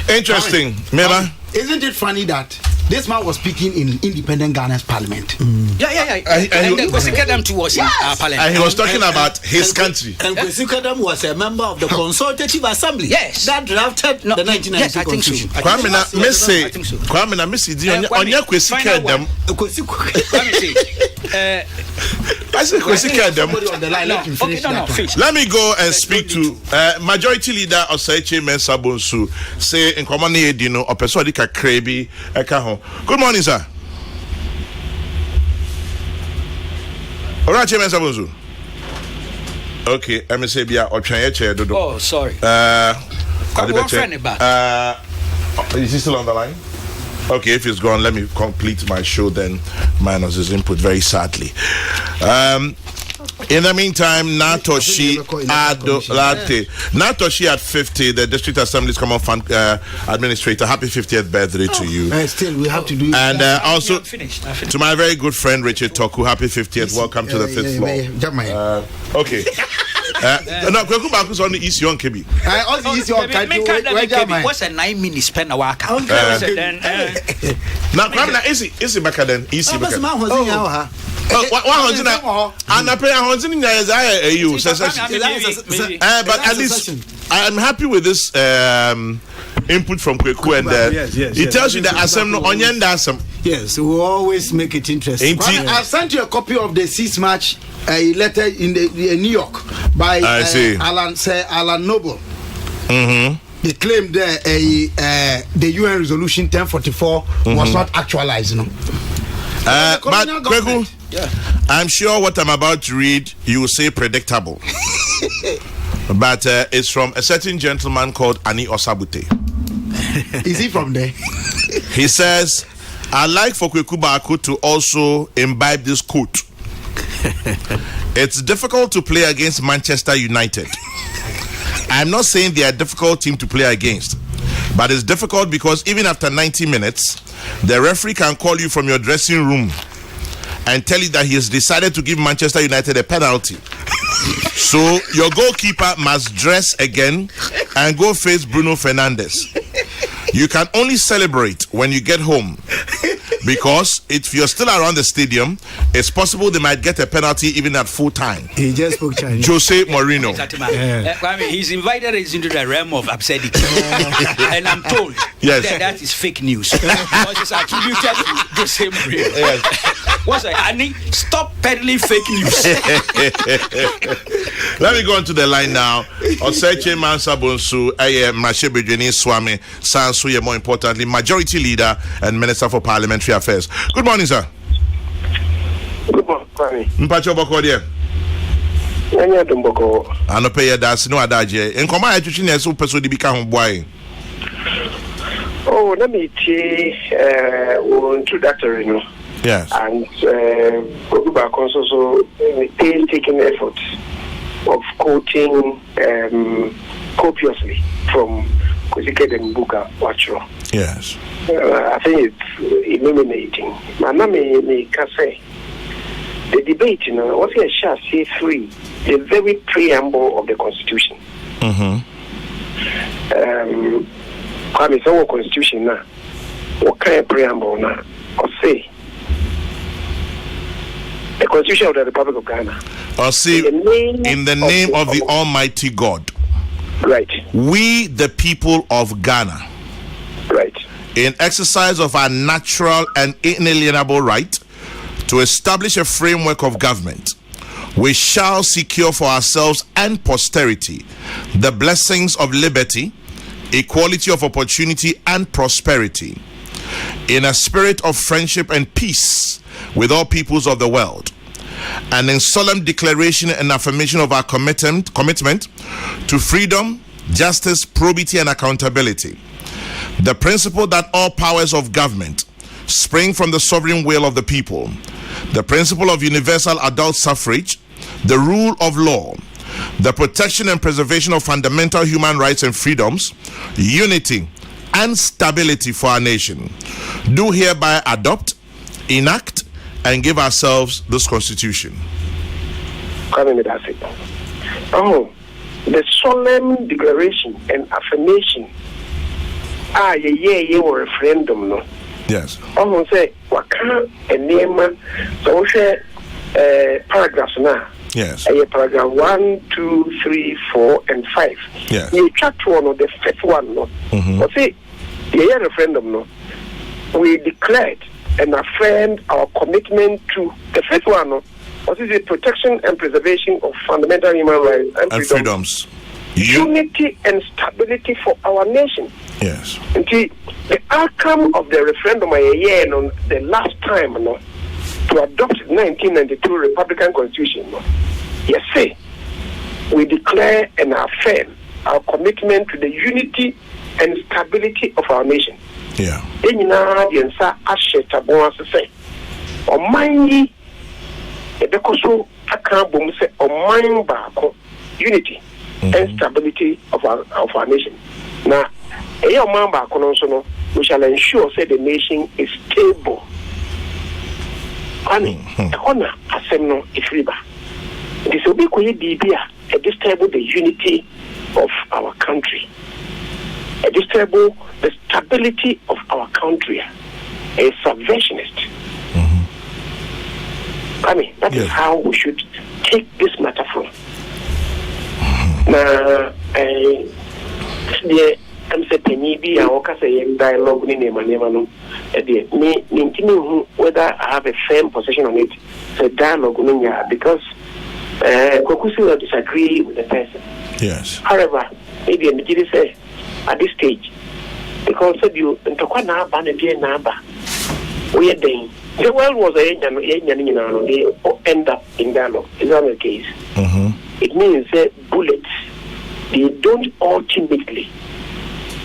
Interesting. Mela? Isn't it funny that this man was speaking in independent Ghana's parliament? Yeah. And Kwesi Kedem too was in our parliament. And he was talking about his country. And Kwesi Kedem was a member of the Consultative Assembly. Yes. That drafted the 1990 yes, I think Constitution. so. Kwame na Messi Onya Kwesi Kedem. I said Kwesi Kedem. Let me go and speak to Majority Leader Osaiche Mensah Bonsu. Say in common edino opeso dika krebi eka ho. Good morning, sir. Alright, Mensah Bonsu. Okay, let me say bia otwan che dodo. Oh, sorry. Is he still on the line? Okay, if he's gone, let me complete my show then, minus his input very sadly. In the meantime, Natoshi at 50, the District Assembly's Common Fund Administrator. Happy 50th birthday to you. Still, we have to do. And also to my very good friend Richard Toku, happy 50th. Welcome to the fifth floor. Okay. No, Kokrokoo back on the East Young Kebi. What's a 9 minutes pen a waka? Now, is it back then? Easy back. But at least I'm happy with this input from Kokrokoo, and it tells you that Assembly Onyen Dasam. Yes, we always make it interesting. I've sent you a copy of the 6th March letter in New York by Alan Noble. They claimed the UN resolution 1044 was not actualized. But Kokrokoo, I'm sure what I'm about to read, you will say predictable. But it's from a certain gentleman called Ani Osabute. Is he from there? He says, I'd like for Kokrokoo to also imbibe this quote. It's difficult to play against Manchester United. I'm not saying they are a difficult team to play against, but it's difficult because even after 90 minutes, the referee can call you from your dressing room and tell you that he has decided to give Manchester United a penalty. So your goalkeeper must dress again and go face Bruno Fernandes. You can only celebrate when you get home, because if you're still around the stadium, it's possible they might get a penalty even at full time. He just spoke Chinese. Jose Mourinho. He's invited us into the realm of absurdity. And I'm told that is fake news. Because it's attributed to Jose Mourinho. What's that? Annie, stop peddling fake news. Let me go on to the line now. Osaiche Mensah Bonsu, Mashebejeni Swami, Sansu, more importantly, Majority Leader and Minister for Parliamentary Affairs. Good morning, sir. Good morning. Mpacho boko dia. Anya dumboko. Anope ya dasi no adaje. Enkoma ya chuchi na so peso di bika ho boy. Oh, let me see introductory, you know. Yes. And Kokrokoo also taking effort of quoting copiously from Kwesi Kedem Buka Wachro. Yes. I think it's illuminating. Maname Kase. The debate, you know, what's a shall say free, the very preamble of the Constitution. Kwame, so Constitution now, what kind of preamble now, or say the Constitution of the Republic of Ghana. Or say, in the name of the Almighty God. Right. We, the people of Ghana. Right. In exercise of our natural and inalienable right to establish a framework of government, we shall secure for ourselves and posterity the blessings of liberty, equality of opportunity, and prosperity, in a spirit of friendship and peace with all peoples of the world, and in solemn declaration and affirmation of our commitment to freedom, justice, probity, and accountability. The principle that all powers of government spring from the sovereign will of the people, the principle of universal adult suffrage, the rule of law, the protection and preservation of fundamental human rights and freedoms, unity, and stability for our nation, do hereby adopt, enact, and give ourselves this constitution. That's it. Oh, the solemn declaration and affirmation. Referendum, no? Yes. Oh, say, what can a name, so paragraphs now. Yes. Paragraph 1, 2, 3, 4, and 5. Yes. You track one of the fifth one, no? But see, the referendum, no? We declared and affirmed our commitment to the fifth one, no? What is the protection and preservation of fundamental human rights and freedoms. Unity and stability for our nation. Yes. And see, the outcome of the referendum on the last time, no? To adopt the 1992 Republican Constitution, yes, say, we declare and affirm our commitment to the unity and stability of our nation. Yeah. Then the answer ashe tabon say, o manyi e be koso aka bom say o man baako unity and stability of our nation. Now, e o man baako no so no, we shall ensure say the nation is stable. Honor, assembly, if riba. It is obi a disturb the unity of our country, a disturb the stability of our country, a subversionist. I mean, that is how we should take this matter from. Now, I'm saying maybe I will say dialogue in the whether I have a firm position on it. So dialogue because Kokrokoo will disagree with the person. Yes. However, maybe I'm going to say at this stage, because you we are doing the world was they end up in dialogue. Is that the case? It means that bullets, they don't ultimately,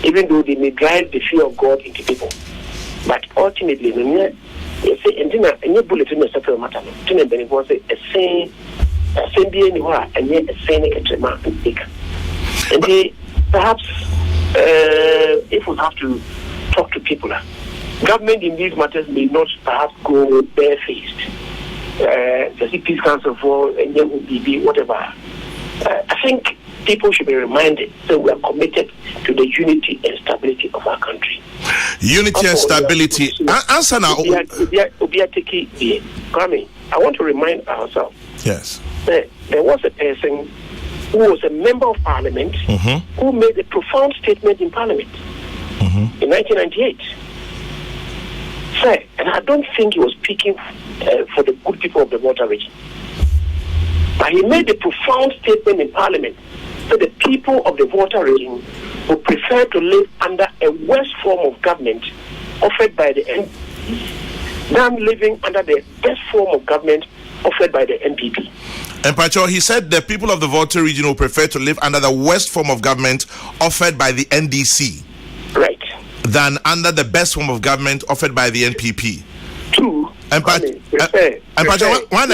even though they may drive the fear of God into people, but ultimately, you say, and you bullet in a separate matter. Then it was a saying, being anywhere, and yet a saying a tremor and take. And perhaps if we have to talk to people, government in these matters may not perhaps go barefaced. The Peace Council for and be whatever. I think people should be reminded that we are committed to the unity and stability of our country. Unity and stability. Answer now. I want to remind ourselves. Yes. There was a person who was a member of parliament who made a profound statement in parliament in 1998. And I don't think he was speaking for the good people of the Volta region. But he made a profound statement in parliament that the people of the Volta region would prefer to live under a worse form of government offered by the NPP than living under the best form of government offered by the NPP. And Pacho, he said the people of the Volta region will prefer to live under the worst form of government offered by the NDC. Right. Than under the best form of government offered by the NPP. True. And Pacho, one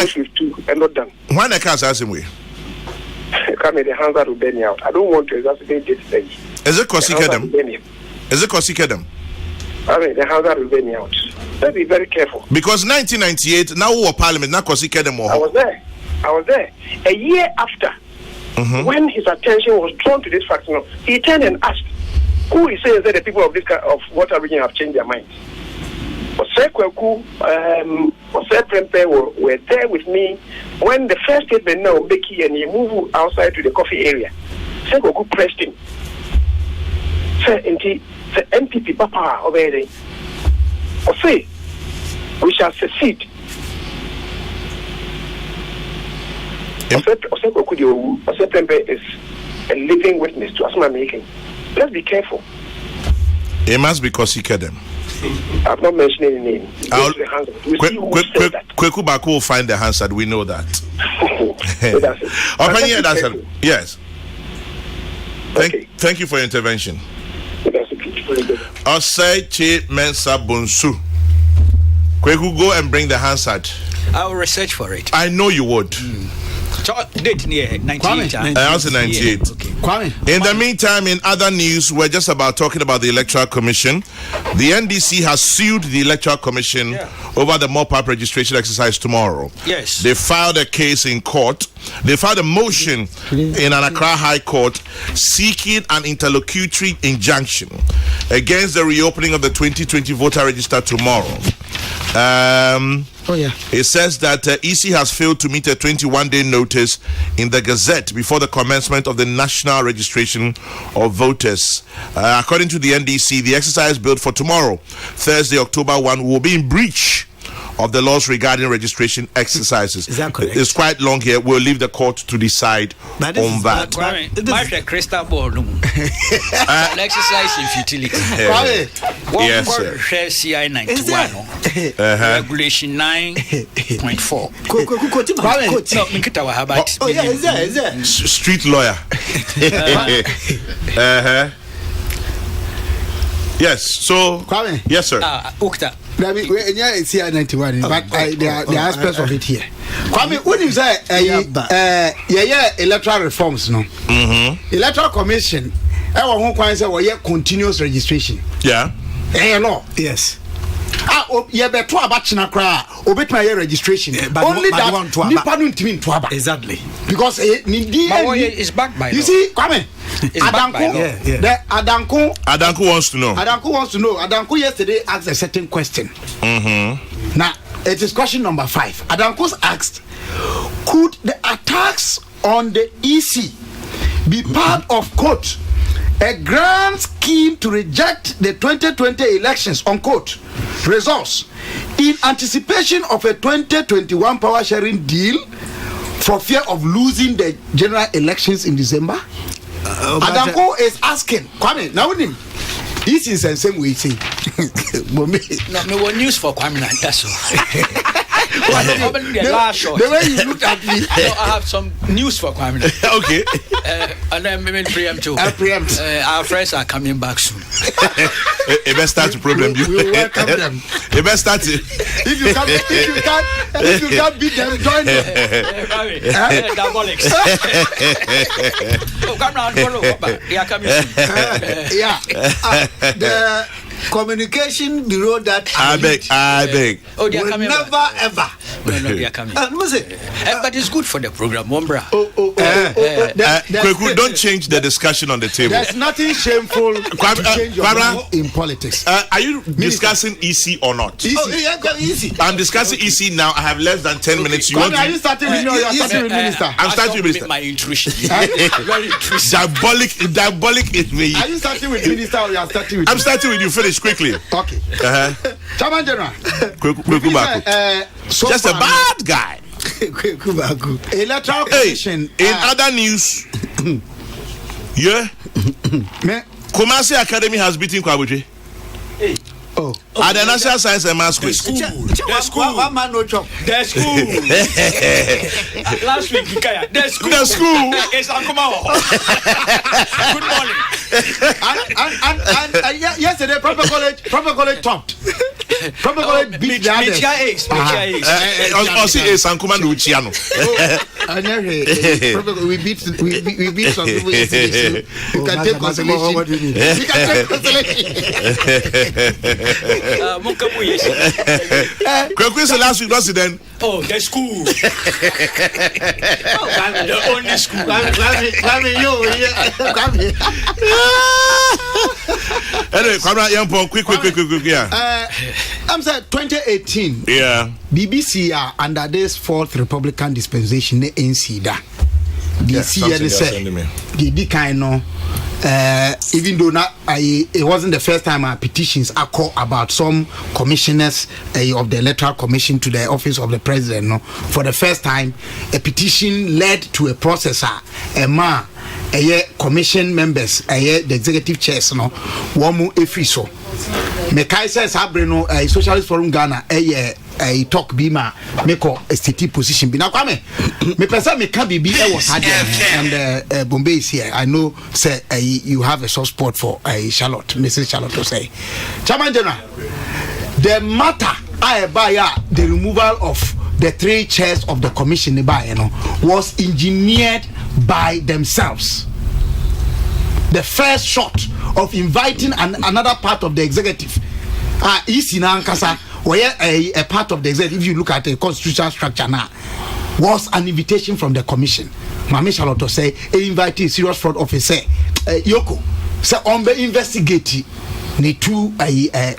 I can't ask him way. The hands that will burn out. I don't want to exacerbate this thing. Is it Kokrokoo? Is it Kokrokoo? The hands that will burn out. Let's be very careful. Because 1998, now we were parliament, now Kokrokoo. I was there. A year after, when his attention was drawn to this fact, he turned and asked, who is saying that the people of this kind of water region have changed their minds? Kokrokoo, Prempe were there with me when the first statement now, Becky, and he moved outside to the coffee area. Kokrokoo pressed him. The MPP Papa over there. Say, we shall succeed. Prempe is a living witness to us making. Let's be careful. It must be Kokrokoo. I'm not mentioning any name. Kokrokoo Baku will find the Hansard. We know that. So that's it. Yes. Thank you for your intervention. Osei Che Mensa Bonsu. Kokrokoo, go and bring the Hansard. I will research for it. I know you would. Date near 98. I also 98. Okay. In the meantime, in other news, we're just about talking about the Electoral Commission. The NDC has sued the Electoral Commission over the mop-up registration exercise tomorrow. Yes. They filed a case in court. They filed a motion in an Accra High Court seeking an interlocutory injunction against the reopening of the 2020 voter register tomorrow. It says that EC has failed to meet a 21-day notice in the Gazette before the commencement of the national registration of voters. According to the NDC, the exercise billed for tomorrow, Thursday, October 1, will be in breach of the laws regarding registration exercises. Is that correct? It's quite long here. We'll leave the court to decide on that. Crystal ball. Exercise in futility. Yes, sir. CI 91. Regulation 9.4. Oh, yeah, is there? Street lawyer. Yes, so Kwame. Yes, sir. Ukta. It's here 91, but there are aspects of it here. Kwame, what you say? Electoral reforms, no? Electoral Commission. Continuous registration. Yeah. Law. Yes. You better about China cry. Obey my registration. Only that Nipa don't mean to aba. Exactly. Because it's backed by law. You see, Kwame. Adanko wants to know. Adanko wants to know. Adanko yesterday asked a certain question. Now, it is question number 5. Adanko asked, could the attacks on the EC be part of, quote, a grand scheme to reject the 2020 elections, unquote, results in anticipation of a 2021 power sharing deal for fear of losing the general elections in December? Adanko is asking, Kwame, now this is the same way saying. No, no news for Kwame, that's all. The way you looked at me. No, I have some news for Kwame. Okay. And then maybe preempt too. Preempt. Our friends are coming back soon. It best start to problem you. We welcome them. It best start to. If you can't beat them, join them. Diabolics. Oh, come round, follow. They are coming soon. The communication bureau that I beg. Oh, they are coming never back. ever. No, they are coming. But it's good for the program, Wombra. Kweku, don't change the discussion on the table. There's nothing shameful to change your mind in politics. Are you discussing EC or not? EC. I'm discussing EC now. I have less than 10 minutes. You want are you starting with me or you are starting with Minister? I'm starting with Minister. My intrusion. Very intrusive. Diabolic is me. Are you starting with Minister or you are starting with I'm starting with you. Finish quickly. Okay. Chairman General. Kweku Baku. Just a bad guy. Electoral Commission. In other news, Kumasi Academy has beaten Kwabuji. At the National Science and Maths Quiz. The school. Last week, the school. It's Ankuma. Good morning. And yesterday, Proper College topped. Proper College beat the others. Also, Sankuma Luciano. We beat some people yesterday. You can take consolation. What do you mean? You can take consolation. Kweku last week, what's it then? Oh, the school. The only school. Anyway, quick, yeah. I'm saying 2018. Yeah. BBC are under this 4th Republican dispensation, the NCDA. The CN said, the kind of even though it wasn't the first time our petitions are called about some commissioners of the Electoral Commission to the office of the president. No, for the first time, a petition led to a processor, commission members, the executive chairs, no, Wamu Efriso. Mekai says Habreno, a Socialist Forum Ghana, talk bima make a state position. Bina kwame, me person me can be was and Bombay is here. I know, say you have a soft spot for Charlotte, Mrs. Charlotte to say. Chairman General, the matter I buy the removal of the 3 chairs of the commission was engineered by themselves. The first shot of inviting another part of the executive, a part of the executive, if you look at the constitutional structure now, was an invitation from the commission. Mame Charlotte say, invited serious fraud officer, Yoko, say, on the investigate. Ni 2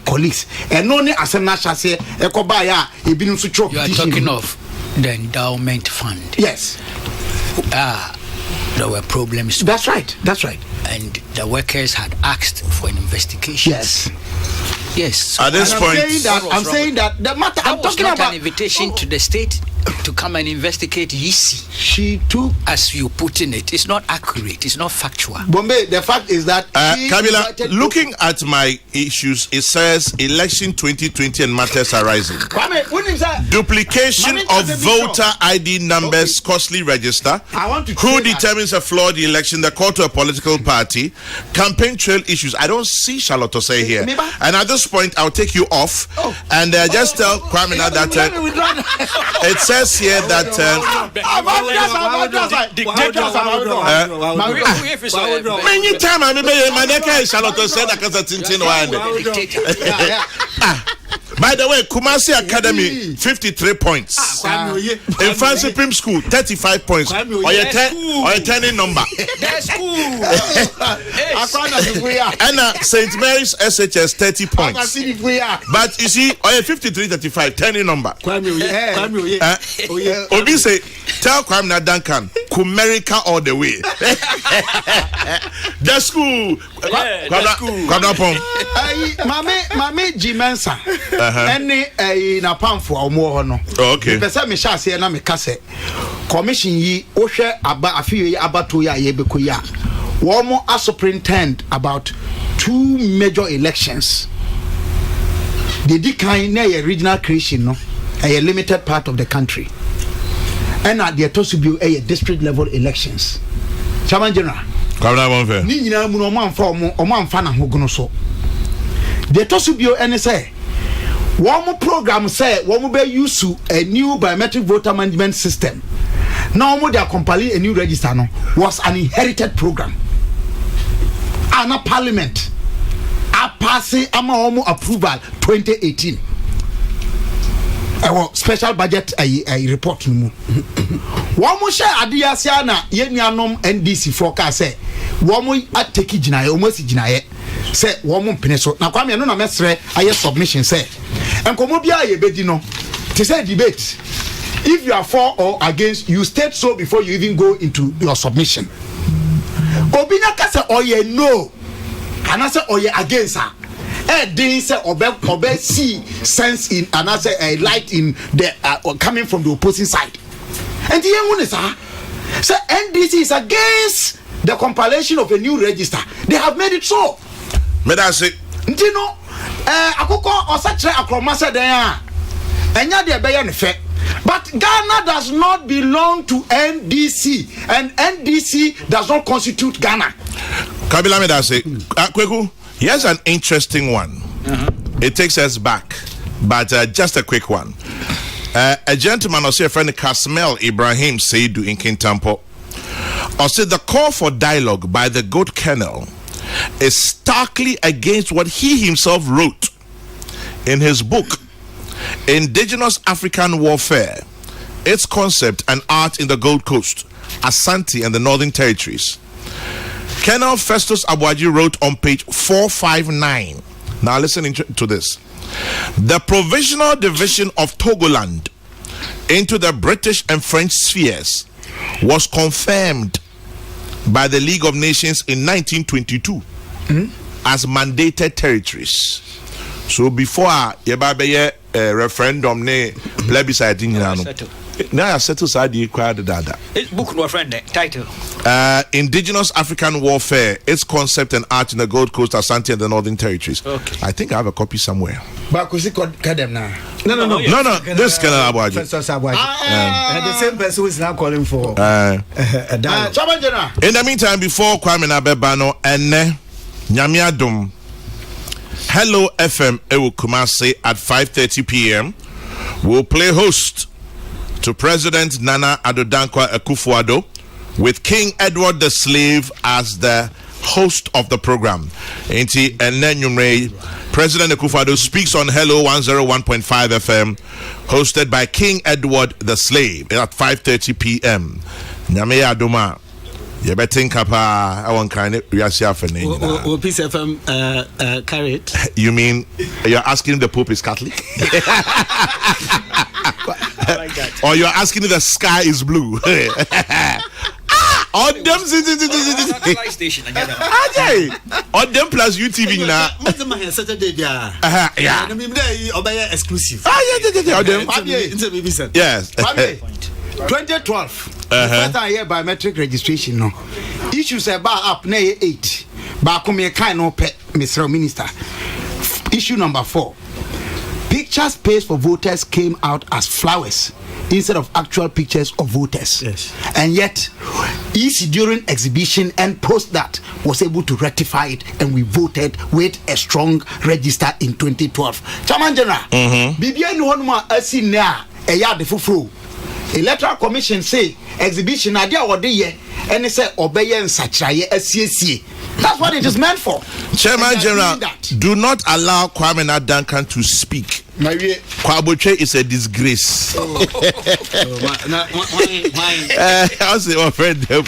colleagues and only as a national say ekobaya ebinu so chop. You are talking of the endowment fund. Yes. There were problems. That's right. And the workers had asked for an investigation. Yes. At this point, I'm saying that the matter I'm talking about an invitation to the state to come and investigate Yisi. She took, as you put in it, it's not accurate, it's not factual. Bombay, the fact is that Kabila, looking at my issues, it says election 2020 and matters arising. Duplication of voter ID numbers, costly register. Who determines a flawed election? The call to a political party. Campaign trail issues. I don't see Charlotte to say here. And at this point, I'll take you off and just tell Kwame that it says here that many times I remember my neck Charlotte said that because by the way, Kumasi Academy 53 points. In Fancy Prim School 35 points. Or your turning number. That's cool. And St. Mary's SHS 30 points. But you see, or 53-35 turning number. Obi say, tell Kwame na Duncan, Kumerica all the way. The school. Mame Jimensa. Any na pamfo omo no. Okay. Pesa me sha se na me kase. Commission yi ohwe aba afiye abato ya ye bekoya. Womo as superintend about 2 major elections. The decline na ye regional creation no, a limited part of the country. And at the Tosubio a district level elections. Chairman General. Ni nyina mu no manfa na hogono so. The Tosubio ene say one program say one be use a new biometric voter management system. Now they are compiling a new register no was an inherited program. And a parliament a passing ama approval 2018. Our special budget a report no. One more share adia sia na ye nuanom NDC forecast say one more ateki ginaye almost ginaye say one more pene so na kwame no na mesre aye submission say enkomo bia ye bedi no to say debate if you are for or against you state so before you even go into your submission. Obinya kase oye no anase oye against her. They say obe see sense in another a light in the coming from the opposing side. And the young one is so NDC is against the compilation of a new register. They have made it so. But that's it. You know, akoko osache akromasa there. Enya de be yan fe. But Ghana does not belong to NDC, and NDC does not constitute Ghana. Kabila me that's it. Kweku, here's an interesting one. It takes us back, but just a quick one. A gentleman, or say a friend, Kasmel Ibrahim Seidu in Kintampo, or said the call for dialogue by the Goat Kennel is starkly against what he himself wrote in his book, Indigenous African Warfare, Its Concept and Art in the Gold Coast, Asante and the Northern Territories. Colonel Festus Abuaji wrote on page 459. Now listen to this. The provisional division of Togoland into the British and French spheres was confirmed by the League of Nations in 1922 as mandated territories. So before a referendum ne plebiscite now I settle side the dada. It's book no friend title. Indigenous African Warfare, Its Concept and Art in the Gold Coast, Asante and the Northern Territories. Okay. I think I have a copy somewhere. But could them now? No. This Colonel Abuaji. The same person who is now calling for in the meantime, before Kwame Nabebano and Nyamiadum, Hello FM Ewu Kumasi at 5:30 p.m. We'll play host to President Nana Addo Dankwa Akufo-Addo, with King Edward the Slave as the host of the program. Inti Enenyumre, President Akufo-Addo speaks on Hello 101.5 FM, hosted by King Edward the Slave at 5:30 p.m. Nyame Adoma. You better think about our kind we are seeing Peace FM carry it. You mean you're asking the Pope is Catholic? Or you're asking if the sky is blue? On them station again. On them plus UTV now. Saturday yeah. Exclusive. Yes. 2012. First time here biometric registration no. Issues about up na 8. Ba come here kind no pet Mr. Minister. Issue number 4. Pictures placed for voters came out as flowers instead of actual pictures of voters. Yes. And yet, EC during exhibition and post that was able to rectify it, and we voted with a strong register in 2012. Chairman General, Bibian Honma Asina, a yard fufu. Electoral Commission say exhibition idea or the year, and they say obey and sachaye SCC. That's what it is meant for. Chairman General, do not allow Kwame Duncan to speak. Kwaboche is a disgrace. I say, my friend, the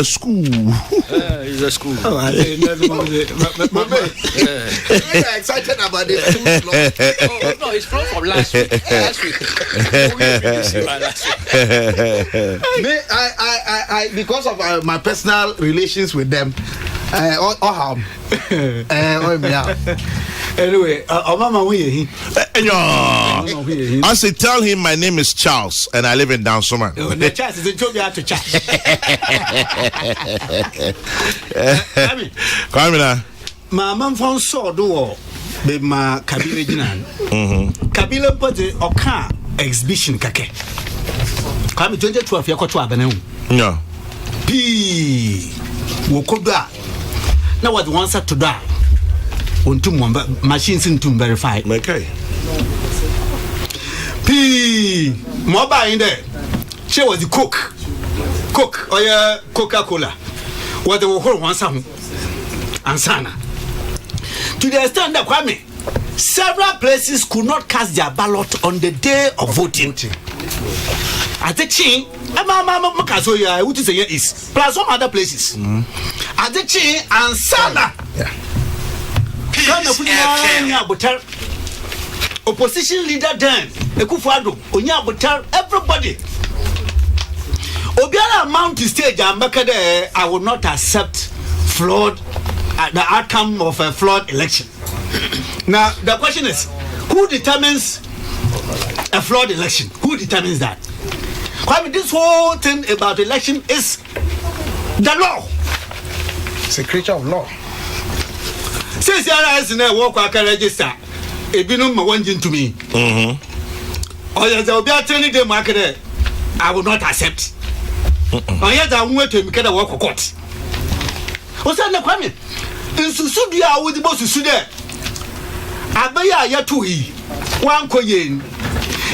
school. It's a school. I'm excited about it. No, it's from last week. I because of my personal relations with them. Anyway, Mama, we I say, tell him my name is Charles and I live in Downsoman. The Charles is a job you have to chat. Come in. My mom found so do be my Kabila Jinan. Kabila put the Oka exhibition kake. Come 2012 yakotwa abenu. No. P wokoda. Now what wants to die? Machines into verify. Okay. P mobile in there. She was the cook or Coca-Cola. What the whole one some ansana. To the extent that Kwame, several places could not cast their ballot on the day of voting. At the chin, which is is plus some other places. At the chin and Sana. Opposition leader then, Akufo-Addo, Onyabutar, everybody. Obiara mount to stage and back there, I will not accept flawed the outcome of a flawed election. Now the question is, who determines a flawed election? Who determines that? I mean, this whole thing about election is the law. It's a creature of law. Since you are in a walk, I can register. It be no one to me. Or there will be a training day market. I will not accept. Or yet I won't to make a walk of court. What's that? Kwame? In Susudia, with the boss to Sudan. Abaya Yatui, one coin.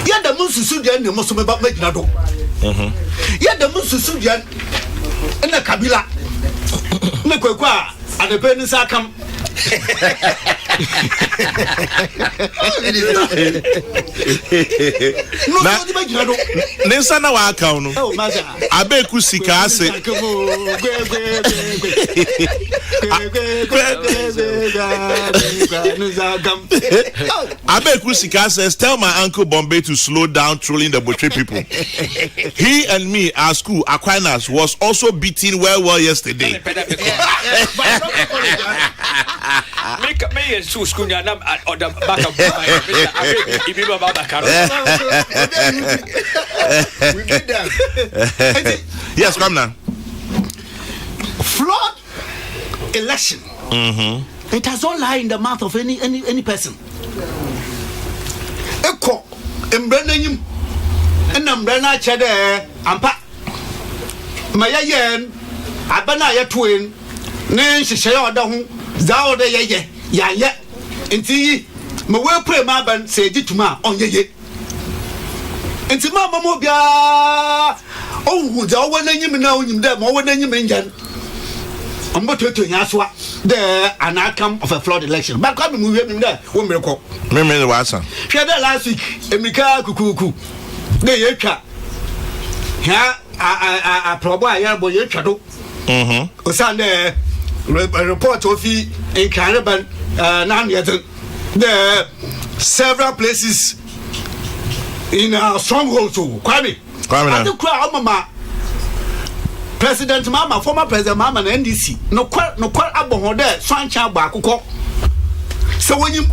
Yet the Musu Sudan, the Muslim about Mednado. Yet the Musu Sudan and the Kabila. Mekwa and the pennies are come. Nessa na wa account. Abeku sika ase. Abeku sika says, tell my uncle Bombay to slow down trolling the Butcher people. He and me, our school, Aquinas, was also beaten well yesterday. Make me a school or the back of we did that. Yes, come now. Flawed election. It has all lie in the mouth of any person. Eko embrenanyim enambrana chede ampa mayayen abana ya twen ne nhyehyɛ oda ho za oda yeye Enti me we pray ma ban say gituma onyeye. Enti mama mo bia owu da owo nanyim na onyim da ma owo nanyim njan. Ombo to nyasoa the an outcome of a flawed election. But come we hear me there wo miracle. Me wasa. Share that last week Emika Kokrokoo. Dey yetwa. Ha a probo ayan bo yetwa do. Osande report ofi in Caravan the several places in stronghold too. Kwame. I do cry mama. President Mama, former President Mama and NDC. No quite abon there, Swancha Bakuko. So when you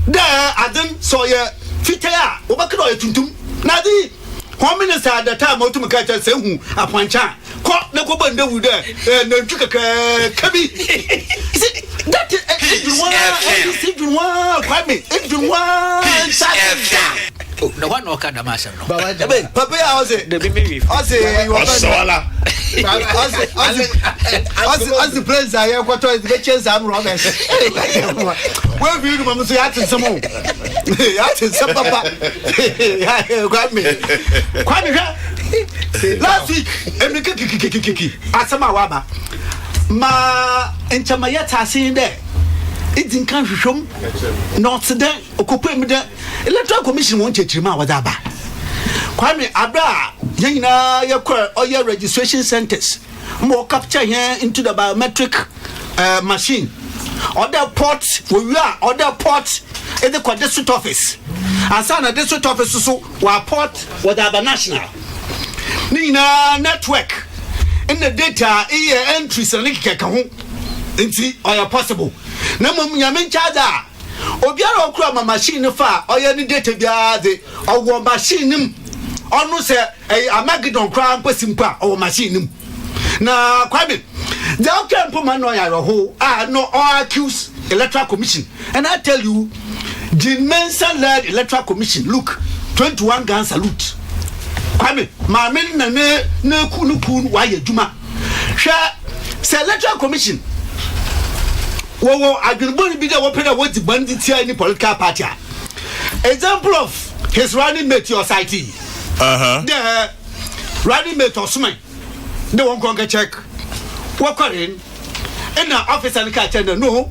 there, I then saw your fitea, Obakro Tuntum. Nadi, Home Minister at the time, Otumaka say who a Pancha. Caught the Kobanda would there, and the Kabi. That is one, Kwame, the one who can't master. Papa, I was it. The baby. I say you are as the place I am. What is the chance? I'm Robert. Where do you want to say? I some more. I some papa. Kwame. Last week, Kiki. Asama waba. Ma enchamayata saying there. It's in country from North Sudan, Occupy me there. Electoral Commission won't take him out with Abba. Kwame Abra, Yana, your registration centers, more capture here into the biometric machine. Other ports, we are other ports in the district office. And some of the district office so were port with Abba National. Nina network in the data, entries and link or possible. Na mum nyame chaja obiara okura ma machine fa oye ni data bia de owo machine nim onu se amagidon kra mpasimpa owo machine nim na Kwame the outcome po man no ya ho no all accuse electoral commission and I tell you the Mensa led electoral commission look 21 gun salute Kwame ma men na kunu wa ye djuma hwe se electoral commission I will be the open what the bandit any political party. Example of his running mate your site. The running mate of Suman. They won't go get check. Walk in. And the officer and catch no.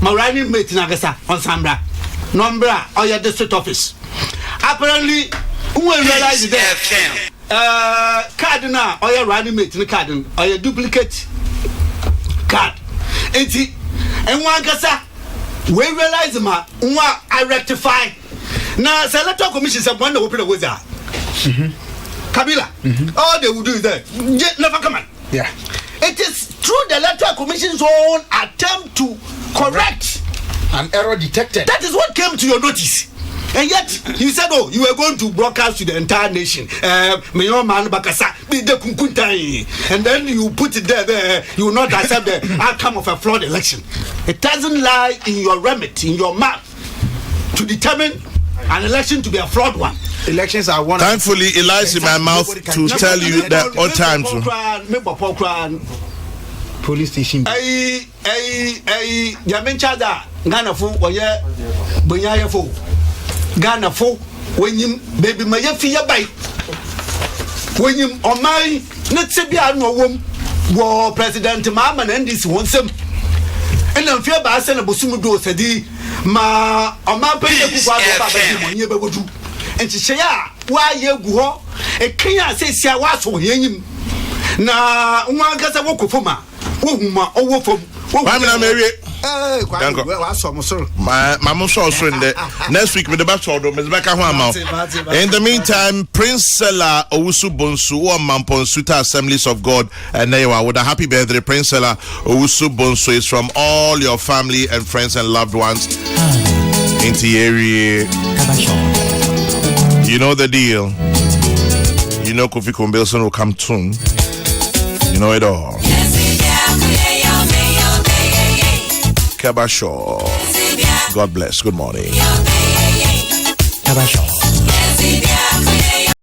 My running mate Nagasa on Sambra. Nombra or your district office. Apparently, who will realize that cardinal or your running mate in the cardinal or your duplicate card. And one kasa we realize I rectify now the electoral commission said one open the wizard Kabila all they will do is that never come on it is through the electoral commission's own attempt to correct an error detected. That is what came to your notice. And yet, you said, oh, you were going to broadcast to the entire nation. And then you put it there, you will not accept the outcome of a flawed election. It doesn't lie in your remit, in your mouth, to determine an election to be a flawed one. Elections are one. Thankfully, it lies in my mouth to tell you that all times. Police station. Yamenchada, Ghana fo, oye, Bunyaya fo. Ghana fo, when you baby my fia bite. When you on my not Sebia no womb, war President Mama and this wants him. And I'm fear by Sen Bosumudo said, Ma, on my pay, and she say, why you go? A Kenya says, I was for him. Na, one gets a walk of Foma. Over from my mom also in the next week with the back shoulder, Miss Becca Hama. In the meantime, Prince Sela Owusu Bonsu or Mampon Suta Assemblies of God and Newa with a happy birthday. Prince Sela Owusu Bonsu is from all your family and friends and loved ones in the area. You know the deal. You know Kofi Kombilson will come soon. You know it all. Kabasho. God bless. Good morning. Kabasho.